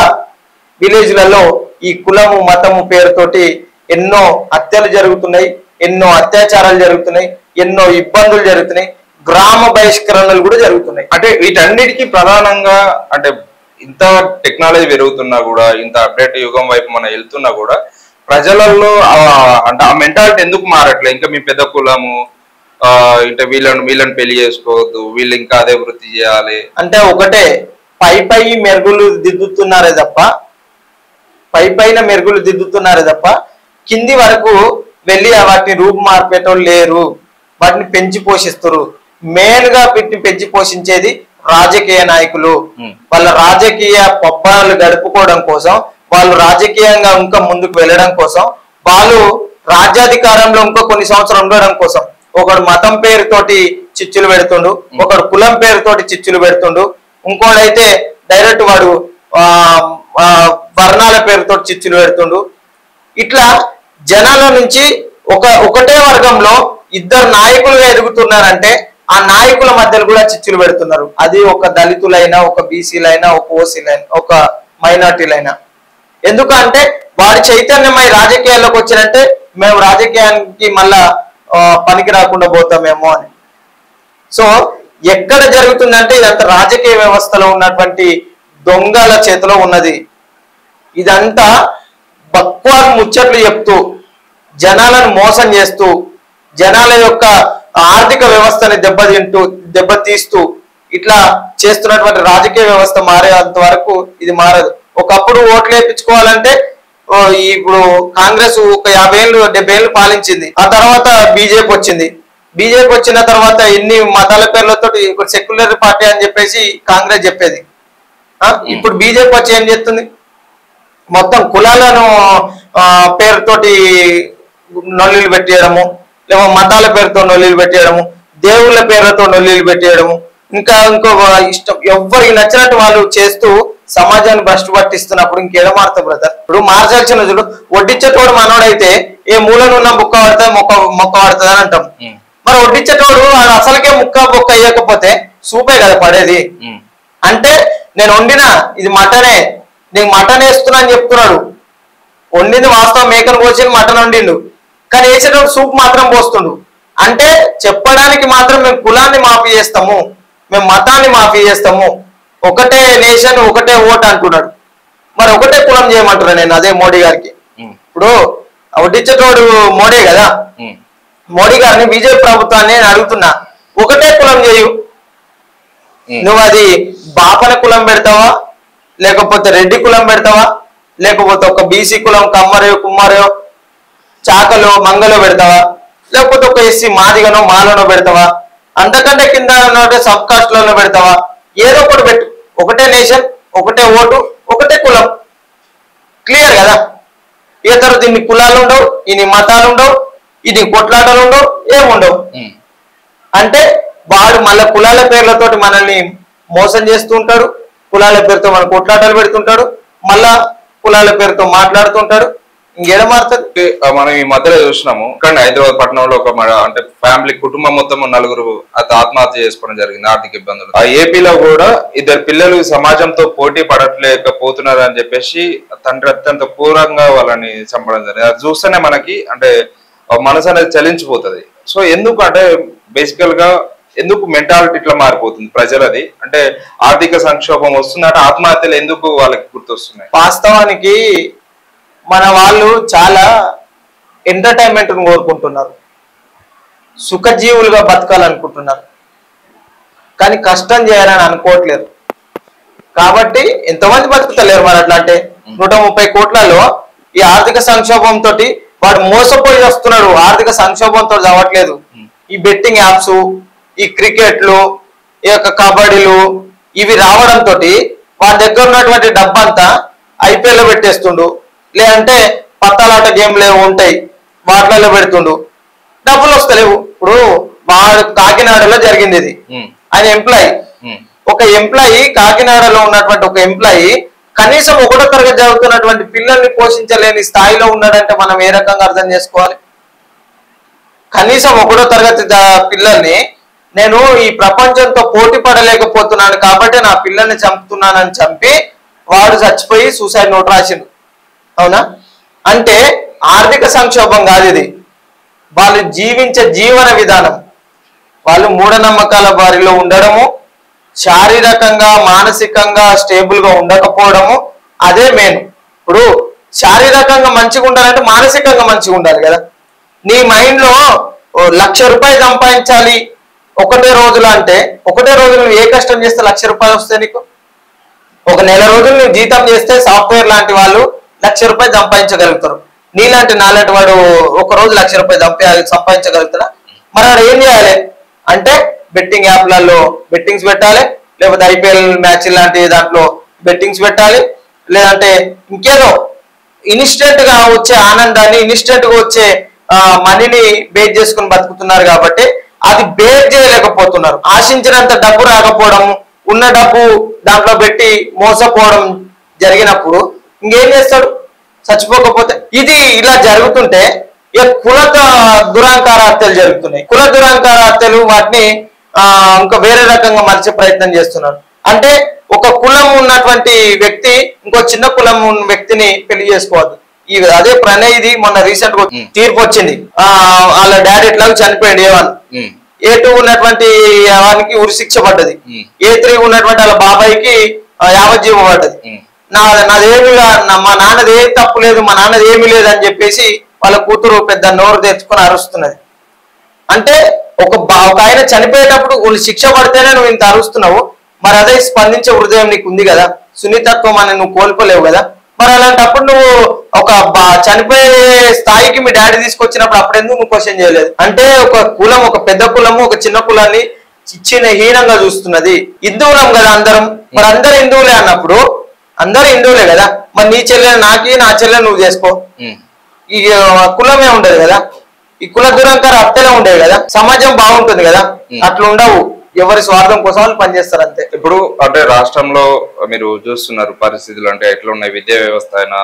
విలేజ్లలో ఈ కులము మతము పేరుతోటి ఎన్నో హత్యలు జరుగుతున్నాయి, ఎన్నో అత్యాచారాలు జరుగుతున్నాయి, ఎన్నో ఇబ్బందులు జరుగుతున్నాయి, గ్రామ బహిష్కరణలు కూడా జరుగుతున్నాయి. అంటే వీటన్నిటికీ ప్రధానంగా అంటే ఇంత టెక్నాలజీ పెరుగుతున్నా కూడా, ఇంత అప్డేట్ యుగం వైపు మనం వెళ్తున్నా కూడా ప్రజలలో అంటే ఆ మెంటాలిటీ ఎందుకు మారట్లేదు? ఇంకా మీ పెద్ద కులము అంటే వీళ్ళని పెళ్లి చేసుకోవద్దు, వీళ్ళు ఇంకా అదే వృత్తి చేయాలి అంటే ఒకటే పై మెరుగులు దిద్దుతున్నారే తప్ప, పైన మెరుగులు దిద్దుతున్నారే తప్ప కింది వరకు వెళ్ళి వాటిని రూపు మార్పేటోళ్ళు లేరు. వాటిని పెంచి పోషిస్తారు. మెయిన్ గా పెంచి పోషించేది రాజకీయ నాయకులు. వాళ్ళ రాజకీయ పబ్బాలు గడుపుకోవడం కోసం, వాళ్ళు రాజకీయంగా ఇంకా ముందుకు వెళ్ళడం కోసం, వాళ్ళు రాజ్యాధికారంలో ఇంకా కొన్ని సంవత్సరాలు ఉండడం కోసం, ఒకడు మతం పేరుతోటి చిచ్చులు పెడుతుండు, ఒకడు కులం పేరుతోటి చిచ్చులు పెడుతుండు, ఇంకోడైతే డైరెక్ట్ వాడు వర్ణాల పేరుతో చిచ్చులు పెడుతుండు. ఇట్లా జనాల నుంచి ఒకటే వర్గంలో ఇద్దరు నాయకులుగా ఎదుగుతున్నారంటే ఆ నాయకుల మధ్యలో కూడా చిచ్చులు పెడుతున్నారు. అది ఒక దళితులైనా, ఒక బీసీలైనా, ఒక ఓసీలైనా, ఒక మైనార్టీలైనా. ఎందుకంటే వాడి చైతన్యమై రాజకీయాల్లోకి వచ్చినంటే మేము రాజకీయానికి మళ్ళా పనికి రాకుండా పోతామేమో అని. సో ఎక్కడ జరుగుతుందంటే ఇదంతా రాజకీయ వ్యవస్థలో ఉన్నటువంటి దొంగల చేతిలో ఉన్నది. ఇదంతా బక్వాస్ ముచ్చట్లు చెప్తూ జనాలను మోసం చేస్తూ జనాల యొక్క ఆర్థిక వ్యవస్థని దెబ్బతీస్తూ ఇట్లా చేస్తున్నటువంటి రాజకీయ వ్యవస్థ మారేంత వరకు ఇది మారదు. ఒకప్పుడు ఓట్లు వేయించుకోవాలంటే ఇప్పుడు కాంగ్రెస్ ఒక 50 ఏళ్ళు 70 ఏళ్ళు పాలించింది. ఆ తర్వాత బీజేపీ వచ్చింది. బీజేపీ వచ్చిన తర్వాత ఎన్ని మతాల పేర్లతో సెక్యులర్ పార్టీ అని చెప్పేసి కాంగ్రెస్ చెప్పేది. ఇప్పుడు బీజేపీ వచ్చి ఏం చేస్తుంది? మొత్తం కులాలను పేరుతోటి నొల్లీలు పెట్టేయడము, లేవో మతాల పేరుతో నొల్లీలు పెట్టేయడము, దేవుళ్ళ పేర్లతో నొల్లీలు పెట్టేయడము, ఇంకో ఇష్టం ఎవరికి నచ్చినట్టు వాళ్ళు చేస్తూ సమాజాన్ని భ్రష్టు పట్టిస్తున్నప్పుడు ఇంకేడ మారుతా బ్రదర్? ఇప్పుడు మార్చాల్సిన చూడు, వడ్డించేటోడు మనోడైతే ఏ మూలనున్న ముక్క పడుతుంది మొక్క పడుతుంది అని అంటాం. మరి వడ్డించేటోడు అసలుకే ముక్క బొక్క వేయకపోతే సూపే కదా పడేది. అంటే నేను వండినా ఇది మటనే, నీకు మటన్ వేస్తున్నా అని చెప్తున్నాడు. వండింది వాస్తవం, మేకను కోసి మటన్ వండిండు, కానీ వేసేటప్పుడు సూప్ మాత్రం పోస్తుండు. అంటే చెప్పడానికి మాత్రం మేము కులాన్ని మాఫీ చేస్తాము, మేము మతాన్ని మాఫీ చేస్తాము, ఒకటే నేషన్ ఒకటే ఓట్ అంటున్నాడు. మరి ఒకటే కులం చేయమంటున్నా నేను అదే మోడీ గారికి. ఇప్పుడు వడ్డించేటోడు మోడీ కదా, మోడీ గారిని బీజేపీ ప్రభుత్వాన్ని నేను అడుగుతున్నా, ఒకటే కులం చేయు. నువ్వు అది బాపన కులం పెడతావా, లేకపోతే రెడ్డి కులం పెడతావా, లేకపోతే ఒక బీసీ కులం కమ్మరో కుమ్మరో చాకలో మంగలో పెడతావా, లేకపోతే ఒక ఎస్సీ మాదిగనో మాలనో పెడతావా, అంతకంటే కింద సబ్ కాస్ట్లలో పెడతావా? ఏదో ఒకటి పెట్టు. ఒకటే నేషన్, ఒకటే ఓటు, ఒకటే కులం. క్లియర్ కదా? ఏ తర్వాత ఇన్ని కులాలు ఉండవు, ఇన్ని మతాలు ఉండవు, ఇన్ని కొట్లాటలు ఉండవు, ఏముండవు. అంటే వాడు మళ్ళీ కులాల పేర్లతోటి మనల్ని మోసం చేస్తూ ఉంటాడు, కులాల పేరుతో మన కొట్లాటలు పెడుతుంటాడు, మళ్ళా కులాల పేరుతో మాట్లాడుతుంటాడు. ఇంకేడ మారుతుంది? మనం ఈ మధ్యలో చూసినాము, కానీ హైదరాబాద్ పట్టణంలో ఒక అంటే ఫ్యామిలీ కుటుంబం మొత్తం 4 ఆత్మహత్య చేసుకోవడం జరిగింది, ఆర్థిక ఇబ్బందులు. ఆ ఏపీలో కూడా 2 పిల్లలు సమాజంతో పోటీ పడట్లేకపోతున్నారు అని చెప్పేసి తండ్రి అత్యంత క్రూరంగా వాళ్ళని చంపడం జరిగింది. అది చూస్తేనే మనకి అంటే మనసు అనేది చలించిపోతుంది. సో ఎందుకు అంటే బేసికల్ గా ఎందుకు మెంటాలిటీ ఇట్లా మారిపోతుంది ప్రజలది? అంటే ఆర్థిక సంక్షోభం వస్తుందంటే ఆత్మహత్యలు ఎందుకు వాళ్ళకి గుర్తొస్తున్నాయి? వాస్తవానికి మన వాళ్ళు చాలా ఎంటర్టైన్మెంట్ కోరుకుంటున్నారు, సుఖజీవులుగా బతకాలనుకుంటున్నారు, కానీ కష్టం చేయాలని అనుకోవట్లేదు. కాబట్టి ఎంతమంది బతుకుతలేరు మరి అట్లా? అంటే 130 కోట్లలో ఈ ఆర్థిక సంక్షోభంతో వాడు మోసపోయి వస్తున్నాడు. ఆర్థిక సంక్షోభంతో చదవట్లేదు. ఈ బెట్టింగ్ యాప్స్, ఈ క్రికెట్లు, ఈ యొక్క కబడ్డీలు ఇవి రావడంతో వాడి దగ్గర ఉన్నటువంటి డబ్బంతా ఐపీఎల్లో పెట్టేస్తుండు, లేదంటే పత్తాలాట గేమ్లు ఏమో ఉంటాయి వాటిలలో పెడుతుండు, డబ్బులు వస్తలేవు. ఇప్పుడు వాడు కాకినాడలో జరిగింది ఇది. ఆయన ఎంప్లాయీ, ఒక ఎంప్లాయీ కాకినాడలో ఉన్నటువంటి ఒక ఎంప్లాయీ కనీసం 1వ తరగతి చదువుతున్నటువంటి పిల్లల్ని పోషించలేని స్థాయిలో ఉన్నాడంటే మనం ఏ రకంగా అర్థం చేసుకోవాలి? కనీసం 1వ తరగతి పిల్లల్ని నేను ఈ ప్రపంచంతో పోటీ పడలేకపోతున్నాను కాబట్టి నా పిల్లల్ని చంపుతున్నానని చంపి వాడు చచ్చిపోయి సూసైడ్ నోట్ రాసిండు. అవునా? అంటే ఆర్థిక సంక్షోభం కాదు ఇది, వాళ్ళు జీవించే జీవన విధానం, వాళ్ళు మూఢనమ్మకాల బారిలో ఉండడము, శారీరకంగా మానసికంగా స్టేబుల్ గా ఉండకపోవడము, అదే మెయిన్. ఇప్పుడు శారీరకంగా మంచిగా ఉండాలంటే మానసికంగా మంచిగా ఉండాలి కదా. నీ మైండ్ లో 1,00,000 రూపాయలు సంపాదించాలి ఒకటే రోజులు అంటే, ఒకటే రోజులు నువ్వు ఏ కష్టం చేస్తే 1,00,000 రూపాయలు వస్తాయి నీకు? ఒక నెల రోజులు నువ్వు జీతం చేస్తే సాఫ్ట్వేర్ లాంటి వాళ్ళు 1,00,000 రూపాయలు సంపాదించగలుగుతారు. నీలాంటి నాలాంటి వాడు ఒక రోజు 1,00,000 రూపాయలు సంపాదించగలుగుతారా? మరి వాడు ఏం చేయాలి అంటే బెట్టింగ్ యాప్లలో బెట్టింగ్స్ పెట్టాలి, లేకపోతే ఐపీఎల్ మ్యాచ్ లాంటి దాంట్లో బెట్టింగ్స్ పెట్టాలి, లేదంటే ఇంకేదో ఇన్స్టెంట్ గా వచ్చే ఆనందాన్ని, ఇన్స్టెంట్ గా వచ్చే మనీని బేస్ చేసుకుని బతుకుతున్నారు. కాబట్టి అది బేస్ చేయలేకపోతే అవుతున్నారు. ఆశించినంత డబ్బు రాకపోవడం, ఉన్న డబ్బు దాంట్లో పెట్టి మోసపోవడం జరిగినప్పుడు ఇంకేం చేస్తాడు? చచ్చిపోకపోతే. ఇది ఇలా జరుగుతుంటే ఇక కుల దురాంకార హత్యలు జరుగుతున్నాయి. కుల దురాంకార హత్యలు వాటిని ఇంకా వేరే రకంగా మలిచే ప్రయత్నం చేస్తున్నారు. అంటే ఒక కులం ఉన్నటువంటి వ్యక్తి ఇంకో చిన్న కులం ఉన్న వ్యక్తిని పెళ్లి చేసుకోవద్దు. అదే ప్రణయ్ది మొన్న రీసెంట్ గా తీర్పు వచ్చింది. వాళ్ళ డాడీ ఎట్లాగో చనిపోయింది A2 ఉన్నటువంటి వానికి ఉరి శిక్ష పడ్డది. A3 ఉన్నటువంటి వాళ్ళ బాబాయికి యావజ్జీవం పడ్డది. నాదేమి మా నాన్నది ఏ తప్పు లేదు, మా నాన్నది ఏమీ లేదు అని చెప్పేసి వాళ్ళ కూతురు పెద్ద నోరు తెచ్చుకొని అరుస్తున్నది. అంటే ఒక ఆయన చనిపోయేటప్పుడు వాళ్ళు శిక్ష పడితేనే నువ్వు ఇంత అరుస్తున్నావు. మరి అదే స్పందించే హృదయం నీకు ఉంది కదా, సున్నితత్వం అని నువ్వు కోల్పోలేవు కదా. మరి అలాంటప్పుడు నువ్వు ఒక చనిపోయే స్థాయికి మీ డాడీ తీసుకొచ్చినప్పుడు అప్పుడెందుకు నువ్వు క్వశ్చన్ చేయలేదు? అంటే ఒక కులం, ఒక పెద్ద కులము ఒక చిన్న కులాన్ని ఇచ్చిన హీనంగా చూస్తున్నది. హిందువులం కదా అందరం, మరి అందరు హిందువులే అన్నప్పుడు అందరు హిందువులే కదా, మరి నీ చెల్లెలు నాకి, నా చెల్లెలు నువ్వు చేసుకో. ఈ కులమే ఉండదు కదా, ఈ కుల దురంకార హత్యలే ఉండేవి కదా, సమాజం బాగుంటుంది కదా. అట్లా ఉండవు, ఎవరి స్వార్థం కోసం వాళ్ళు పనిచేస్తారు అంతే. ఇప్పుడు అంటే రాష్ట్రంలో మీరు చూస్తున్నారు పరిస్థితులు అంటే ఎట్లా ఉన్నాయి, విద్యా వ్యవస్థ అయినా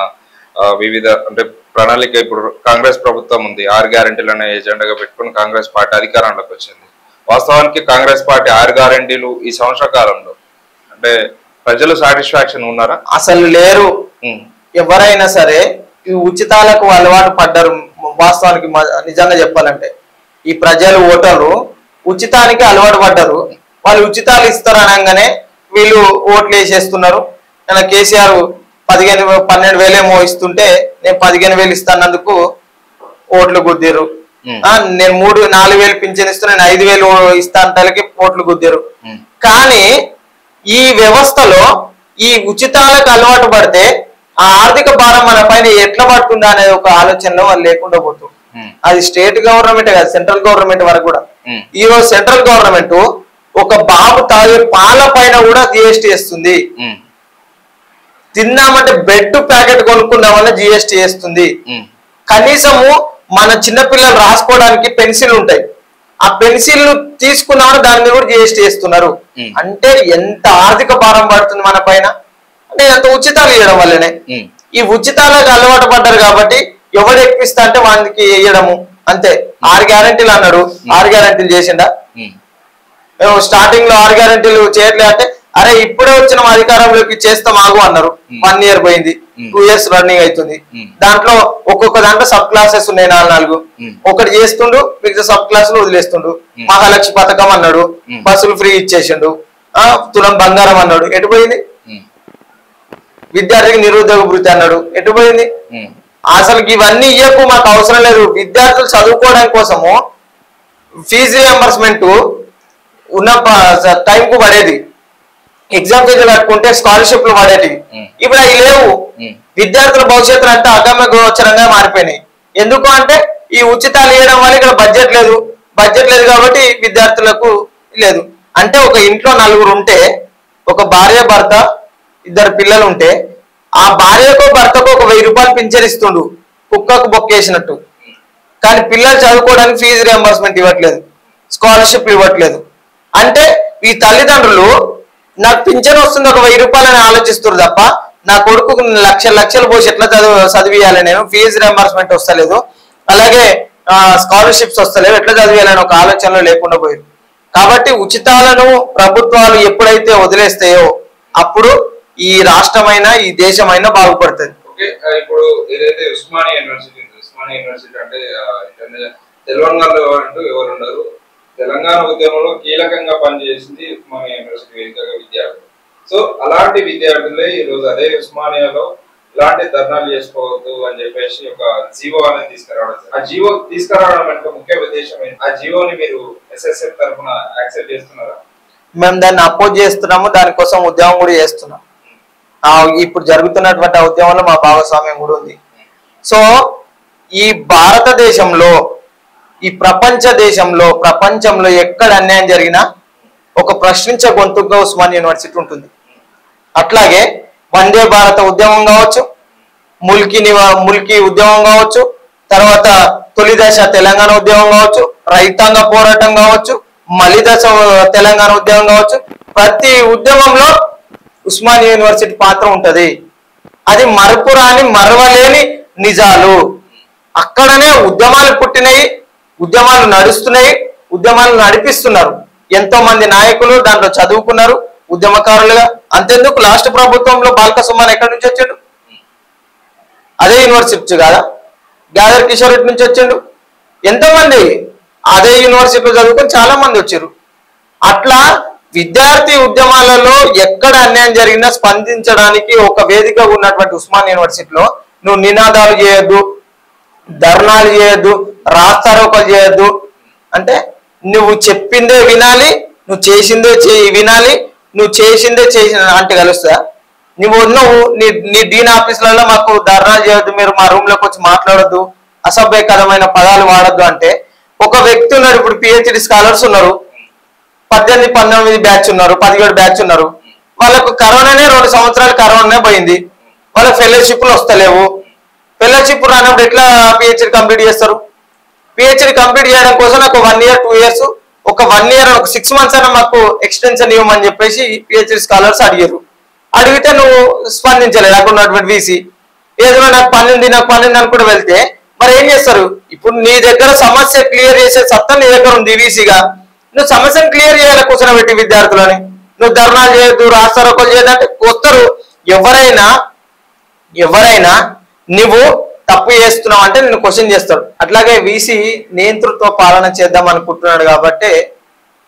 వివిధ అంటే ప్రణాళిక. ఇప్పుడు కాంగ్రెస్ ప్రభుత్వం ఉంది, 6 గ్యారెంటీలు అనే ఎజెండాగా పెట్టుకుని కాంగ్రెస్ పార్టీ అధికారంలోకి వచ్చింది. వాస్తవానికి కాంగ్రెస్ పార్టీ 6 గ్యారెంటీలు ఈ సంవత్సర కాలంలో అంటే ప్రజలు సాటిస్ఫాక్షన్ ఉన్నారా? అసలు లేరు. ఎవరైనా సరే ఈ ఉచితాలకు అలవాటు పడ్డారు. వాస్తవానికి నిజంగా చెప్పాలంటే ఈ ప్రజలు ఓటర్లు ఉచితానికి అలవాటు పడ్డారు. వాళ్ళు ఉచితాలు ఇస్తారు అనగానే వీళ్ళు ఓట్లు వేసేస్తున్నారు. నేను కేసీఆర్ 12,000 ఏమో ఇస్తుంటే నేను 15,000 ఇస్తానందుకు ఓట్లు గుద్దిరు. నేను 4,000 పింఛన్ ఇస్తూ నేను 5,000 ఇస్తానికి ఓట్లు గుద్దిరు. కానీ ఈ వ్యవస్థలో ఈ ఉచితాలకు అలవాటు పడితే ఆ ఆర్థిక భారం మన పైన ఎట్లా పడుతుందా అనేది ఒక ఆలోచనలో వాళ్ళు లేకుండా పోతుంది. అది స్టేట్ గవర్నమెంట్ కాదు, సెంట్రల్ గవర్నమెంట్ వరకు కూడా. ఈ రోజు సెంట్రల్ గవర్నమెంట్ ఒక బాబు తాగే పాల పైన కూడా జిఎస్టీ వేస్తుంది. తిన్నామంటే బెడ్ ప్యాకెట్ కొనుక్కున్నామని జిఎస్టీ వేస్తుంది. కనీసము మన చిన్నపిల్లలు రాసుకోవడానికి పెన్సిల్ ఉంటాయి, ఆ పెన్సిల్ తీసుకున్నామని దాని మీద కూడా జిఎస్టీ వేస్తున్నారు. అంటే ఎంత ఆర్థిక భారం పడుతుంది మన పైన. అంటే ఎంత ఉచితాలు ఇవ్వడం వల్లనే. ఈ ఉచితాలకు అలవాటు పడ్డారు కాబట్టి ఎవరు ఎక్కిస్తా అంటే వానికి వేయడము అంతే. 6 గ్యారెంటీలు అన్నాడు, 6 గ్యారెంటీలు చేసిండా? మేము స్టార్టింగ్ లో 6 గ్యారెంటీలు చేయట్లే అంటే అరే ఇప్పుడే వచ్చిన అధికారంలోకి చేస్తాం ఆగు అన్నారు. 1 ఇయర్ పోయింది, 2 ఇయర్స్ రన్నింగ్ అవుతుంది. దాంట్లో ఒక్కొక్క దాంట్లో సబ్ క్లాసెస్ ఉన్నాయి, 4 ఒకటి చేస్తుండు, మిగతా సబ్ క్లాసులు వదిలేస్తుండు. మహాలక్ష్మి పథకం అన్నాడు, బస్సులు ఫ్రీ ఇచ్చేసిండు, తులం బంగారం అన్నాడు, ఎటు పోయింది? విద్యార్థికి నిరుద్యోగ భృతి అన్నాడు, ఎటు పోయింది? అసలు ఇవన్నీ ఇయ్యకు, మాకు అవసరం లేదు. విద్యార్థులు చదువుకోవడం కోసము ఫీజు రియంబర్స్మెంట్ ఉన్న టైంకు పడేది, ఎగ్జామ్ ఫీజులు కట్టుకుంటే స్కాలర్షిప్లు పడేటివి. ఇప్పుడు అవి లేవు. విద్యార్థుల భవిష్యత్తులు అంతా అగమ్య గోచరంగా మారిపోయినాయి. ఎందుకు అంటే ఈ ఉచితాలు ఇవ్వడం వల్ల ఇక్కడ బడ్జెట్ లేదు కాబట్టి విద్యార్థులకు లేదు. అంటే ఒక ఇంట్లో 4 ఉంటే, ఒక భార్య భర్త 2 పిల్లలు ఉంటే, ఆ భార్యకు భర్తకు ఒక 1000 రూపాయలు పింఛన్ ఇస్తుండు, కుక్కకు బొక్కేసినట్టు. కానీ పిల్లలు చదువుకోవడానికి ఫీజు రియంబర్స్మెంట్ ఇవ్వట్లేదు, స్కాలర్షిప్లు ఇవ్వట్లేదు. అంటే ఈ తల్లిదండ్రులు నాకు పింఛన్ వస్తుంది ఒక 1000 రూపాయలని ఆలోచిస్తారు తప్ప నా కొడుకు లక్షలు పోసి ఎట్లా చదివియాలి, నేను ఫీజు రియంబర్స్మెంట్ వస్తలేదు, అలాగే స్కాలర్షిప్స్ వస్తలేవు, ఎట్లా చదివేయాలని ఒక ఆలోచనలో లేకుండా పోయారు. కాబట్టి ఉచితాలను ప్రభుత్వాలు ఎప్పుడైతే వదిలేస్తాయో అప్పుడు ఈ రాష్ట్రమైనా ఈ దేశమైనా బాగుపడుతుంది. ఇప్పుడు ఏదైతే ఉస్మానియా యూనివర్సిటీ అంటే తెలంగాణలో అంటూ ఎవరు ఉండరు. తెలంగాణ ఉద్యమంలో కీలకంగా పనిచేసింది ఉస్మానియా యూనివర్సిటీ విద్యార్థులు. సో అలాంటి విద్యార్థులే ఈ రోజు అదే ఉస్మానియాలో ఇలాంటి ధర్నాలు చేసుకోవద్దు అని చెప్పేసి ఒక జీవో అనేది తీసుకురావడం. ఆ జీవో తీసుకురావడం అంటే ముఖ్య ఉద్దేశం ఏంటి? ఆ జీవోని మీరు ఎస్ఎస్ఎఫ్ తరఫున యాక్సెప్ట్ చేస్తున్నారా? మేము దాన్ని అపోజ్ చేస్తున్నాము, దానికోసం ఉద్యమం కూడా చేస్తున్నాం. ఇప్పుడు జరుగుతున్నటువంటి ఆ ఉద్యమంలో మా భాగస్వామ్యం కూడా ఉంది. సో ఈ భారతదేశంలో, ఈ ప్రపంచంలో ఎక్కడ అన్యాయం జరిగినా ఒక ప్రశ్నించే గొంతుగా ఉస్మానియా యూనివర్సిటీ ఉంటుంది. అట్లాగే వందే భారత ఉద్యమం కావచ్చు, ముల్కీ ఉద్యమం కావచ్చు, తర్వాత తొలి దశ తెలంగాణ ఉద్యమం కావచ్చు, రైతాంగ పోరాటం కావచ్చు, మలిదశ తెలంగాణ ఉద్యమం కావచ్చు, ప్రతి ఉద్యమంలో ఉస్మానియా యూనివర్సిటీ పాత్ర ఉంటది. అది మరపురాని మరవలేని నిజాలు. అక్కడనే ఉద్యమాలు పుట్టినాయి, ఉద్యమాలు నడుస్తున్నాయి, ఉద్యమాలు నడిపిస్తున్నారు. ఎంతో మంది నాయకులు దాంట్లో చదువుకున్నారు ఉద్యమకారులుగా. అంతెందుకు లాస్ట్ ప్రభుత్వంలో బాల్క సుమన్ ఎక్కడి నుంచి వచ్చాడు? అదే యూనివర్సిటీ కాదా? గ్యాదర్ కిషోర్ రెడ్డి నుంచి వచ్చిండు. ఎంతో మంది అదే యూనివర్సిటీలో చదువుకొని చాలా మంది వచ్చారు. అట్లా విద్యార్థి ఉద్యమాలలో ఎక్కడ అన్యాయం జరిగినా స్పందించడానికి ఒక వేదిక ఉన్నటువంటి ఉస్మాన్ యూనివర్సిటీలో నువ్వు నినాదాలు చేయొద్దు, ధర్నాలు చేయొద్దు, రాస్తారోకలు చేయొద్దు. అంటే నువ్వు చెప్పిందే వినాలి, నువ్వు చేసిందే వినాలి, నువ్వు చేసిందే చేసిన అంటే కలుస్తా. నువ్వు నీ డీన్ ఆఫీసులలో మాకు ధర్నాలు చేయొద్దు, మీరు మా రూమ్ లోకి వచ్చి మాట్లాడొద్దు, అసభ్యకరమైన పదాలు వాడద్దు అంటే ఒక వ్యక్తి ఉన్నారు. ఇప్పుడు పిహెచ్డి స్కాలర్స్ ఉన్నారు, 18, 19 బ్యాచ్ ఉన్నారు, 17 బ్యాచ్ ఉన్నారు. వాళ్ళకు కరోనానే 2 సంవత్సరాలు కరోనానే పోయింది. వాళ్ళ ఫెలోషిప్లు వస్తలేవు. ఫెలోషిప్ రానప్పుడు ఎట్లా పిహెచ్డి కంప్లీట్ చేస్తారు? పిహెచ్డి కంప్లీట్ చేయడం కోసం నాకు 1 year 2 years, ఒక 1 year 6 months అయినా మాకు ఎక్స్టెన్షన్ ఇవ్వమని చెప్పేసి పిహెచ్డి స్కాలర్స్ అడిగారు. అడిగితే నువ్వు స్పందించలేదు. అక్కడ ఉన్నటువంటి వీసీ ఏదైనా నాకు పనింది అనుకుంటూ వెళ్తే మరి ఏం చేస్తారు? ఇప్పుడు నీ దగ్గర సమస్య క్లియర్ చేసే సత్తా నీ దగ్గర ఉంది వీసీగా. నువ్వు సమస్యను క్లియర్ చేయాలి కూర్చొని విద్యార్థులని. నువ్వు ధర్నాలు చేయొద్దు, రాస్తారోకలు చేయదంటే వస్తారు. ఎవరైనా నువ్వు తప్పు చేస్తున్నావు అంటే నిన్ను క్వశ్చన్ చేస్తాడు. అట్లాగే వీసీ నియంతృత్వ పాలన చేద్దాం అనుకుంటున్నాడు కాబట్టి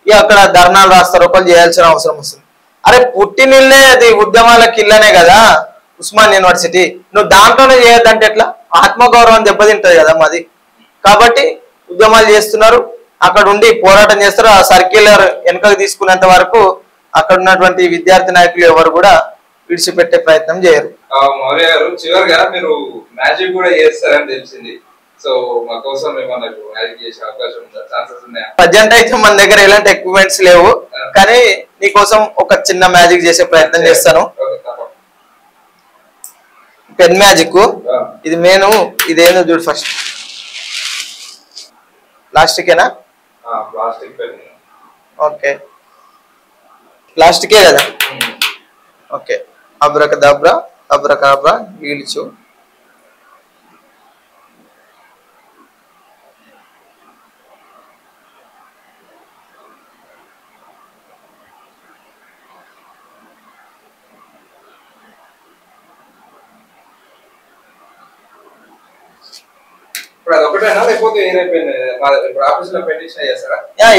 అక్కడ ధర్నాలు రాస్తారోకలు చేయాల్సిన అవసరం వస్తుంది. అరే పుట్టినిల్లే అది ఉద్యమాలకు ఇల్లనే కదా ఉస్మాన్ యూనివర్సిటీ. నువ్వు దాంట్లోనే చేయొద్దంటే ఎట్లా? ఆత్మగౌరవం దెబ్బతింటది కదా మాది. కాబట్టి ఉద్యమాలు చేస్తున్నారు, అక్కడ ఉండి పోరాటం చేస్తారు. ఆ సర్క్యులర్ వెనుకకు తీసుకునేంత వరకు అక్కడ ఉన్నటువంటి విద్యార్థి నాయకులు ఎవరు కూడా విడిచిపెట్టే ప్రయత్నం చేయరు. మౌర్య గారు, చివరిగా మీరు మ్యాజిక్ కూడా చేస్తారని తెలిసింది. సో మా కోసం ఏమన్నా మ్యాజిక్ చేసే అవకాశం ఉందా? ఛాన్సెస్ ఉన్నాయా? ప్రజెంట్ అయితే మన దగ్గర ఎలాంటి ఎక్విప్మెంట్స్ లేవు, కానీ నీకోసం ఒక చిన్న మ్యాజిక్ చేసే ప్రయత్నం చేస్తాను. Pen magic. ఇది నేను ఇదేందో చూడు ఫస్ట్. ప్లాస్టికేనా? Plastic pen. ఓకే, ప్లాస్టికే కదా. ఓకే, అబ్రకదబ్రా అబ్రకబ్రా గీల్చు.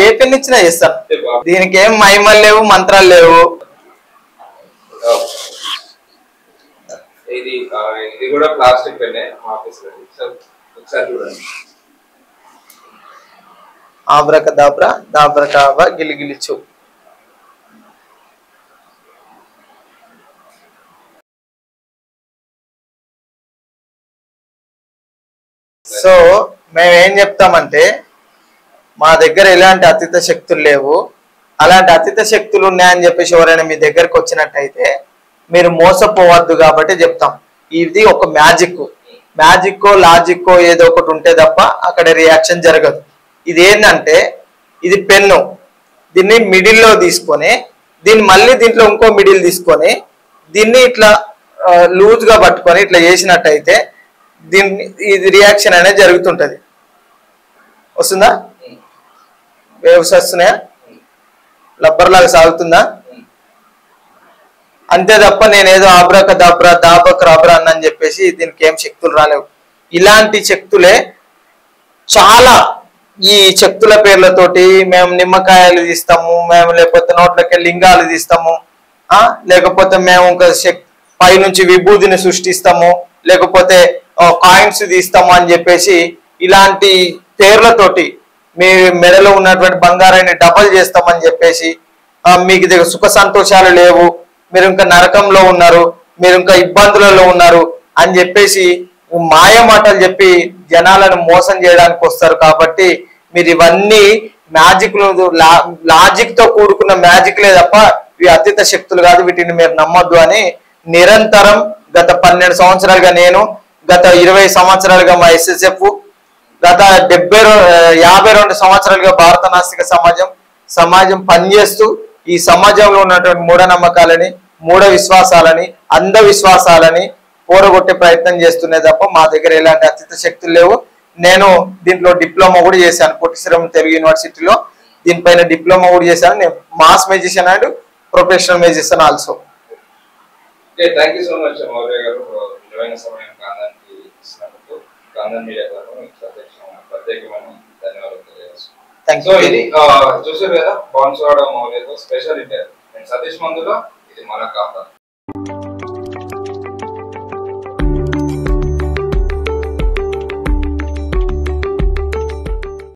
ఏ పెన్ ఇచ్చినా చేస్తాను. దీనికి ఏం మహిమలు లేవు, మంత్రాలు లేవు. ఇది కూడా ప్లాస్టిక్ పెన్ ఒకసారి చూడండి. ఆబ్రకదాబ్రా దాబ్రకాబా గిలిగిలిచు. సో మేమేం చెప్తామంటే మా దగ్గర ఎలాంటి అతీత శక్తులు లేవు, అలాంటి అతీత శక్తులు ఉన్నాయని చెప్పేసి ఎవరైనా మీ దగ్గరకు వచ్చినట్టయితే మీరు మోసపోవద్దు కాబట్టి చెప్తాం. ఇది ఒక మ్యాజిక్కో లాజిక్కో ఏదో ఒకటి ఉంటే తప్ప అక్కడ రియాక్షన్ జరగదు. ఇది ఏంటంటే ఇది పెన్ను, దీన్ని మిడిల్లో తీసుకొని దీన్ని మళ్ళీ దీంట్లో ఇంకో మిడిల్ తీసుకొని దీన్ని ఇట్లా లూజ్గా పట్టుకొని ఇట్లా చేసినట్టయితే దీన్ని ఇది రియాక్షన్ అనేది జరుగుతుంటది. వస్తుందా? వేవ్స్ వస్తున్నాయా? రబ్బర్ లాగా సాగుతుందా? అంతే తప్ప నేనేదో ఆబ్రకదాబ్రా దాబక్రాబ్రా అని చెప్పేసి దీనికి ఏం శక్తులు రాలేవు. ఇలాంటి శక్తులే చాలా. ఈ శక్తుల పేర్లతోటి మేము నిమ్మకాయలు తీస్తాము, మేము లేకపోతే నోట్లకి లింగాలు తీస్తాము, లేకపోతే మేము ఇంకా పై నుంచి విభూతిని సృష్టిస్తాము, లేకపోతే కాయిన్స్ తీస్తాము అని చెప్పేసి ఇలాంటి పేర్లతోటి మీ మెడలో ఉన్నటువంటి బంగారాన్ని డబల్ చేస్తామని చెప్పేసి మీకు దగ్గర సుఖ సంతోషాలు లేవు, మీరు ఇంకా నరకంలో ఉన్నారు, మీరు ఇంకా ఇబ్బందులలో ఉన్నారు అని చెప్పేసి మాయ మాటలు చెప్పి జనాలను మోసం చేయడానికి వస్తారు. కాబట్టి మీరు ఇవన్నీ లాజిక్ తో కూడుకున్న మ్యాజిక్లే తప్ప ఇవి అతీత శక్తులు కాదు, వీటిని మీరు నమ్మొద్దు అని నిరంతరం గత 12 సంవత్సరాలుగా నేను, గత 20 సంవత్సరాలుగా మా SSF, గత 52 సంవత్సరాలుగా భారత నాస్తిక సమాజం సమాజం పనిచేస్తూ ఈ సమాజంలో ఉన్నటువంటి మూఢనమ్మకాలని, మూఢ విశ్వాసాలని, అంధవిశ్వాసాలని పోరగొట్టే ప్రయత్నం చేస్తున్నే తప్ప మా దగ్గర ఎలాంటి అతీత శక్తులు లేవు. నేను దీంట్లో డిప్లొమా కూడా చేశాను పొట్టిశ్రీరామ్ తెలుగు యూనివర్సిటీలో. దీనిపైన డిప్లొమా కూడా చేశాను. నేను mass musician and professional musician also. Thank you so much Maurya గారు. విలువైన సమయం కాందానికి ఇచ్చినందుకు కాందన్ మీడియా ప్రత్యేకమైన ధన్యవాదాలు తెలియజేస్తున్నాను. సో ఇది చూసారు కదా బాన్స్వాడ మౌర్యతో స్పెషల్ ఇంటర్వ్యూ. నేను సతీష్ మందుల, ఇది మన కాందా.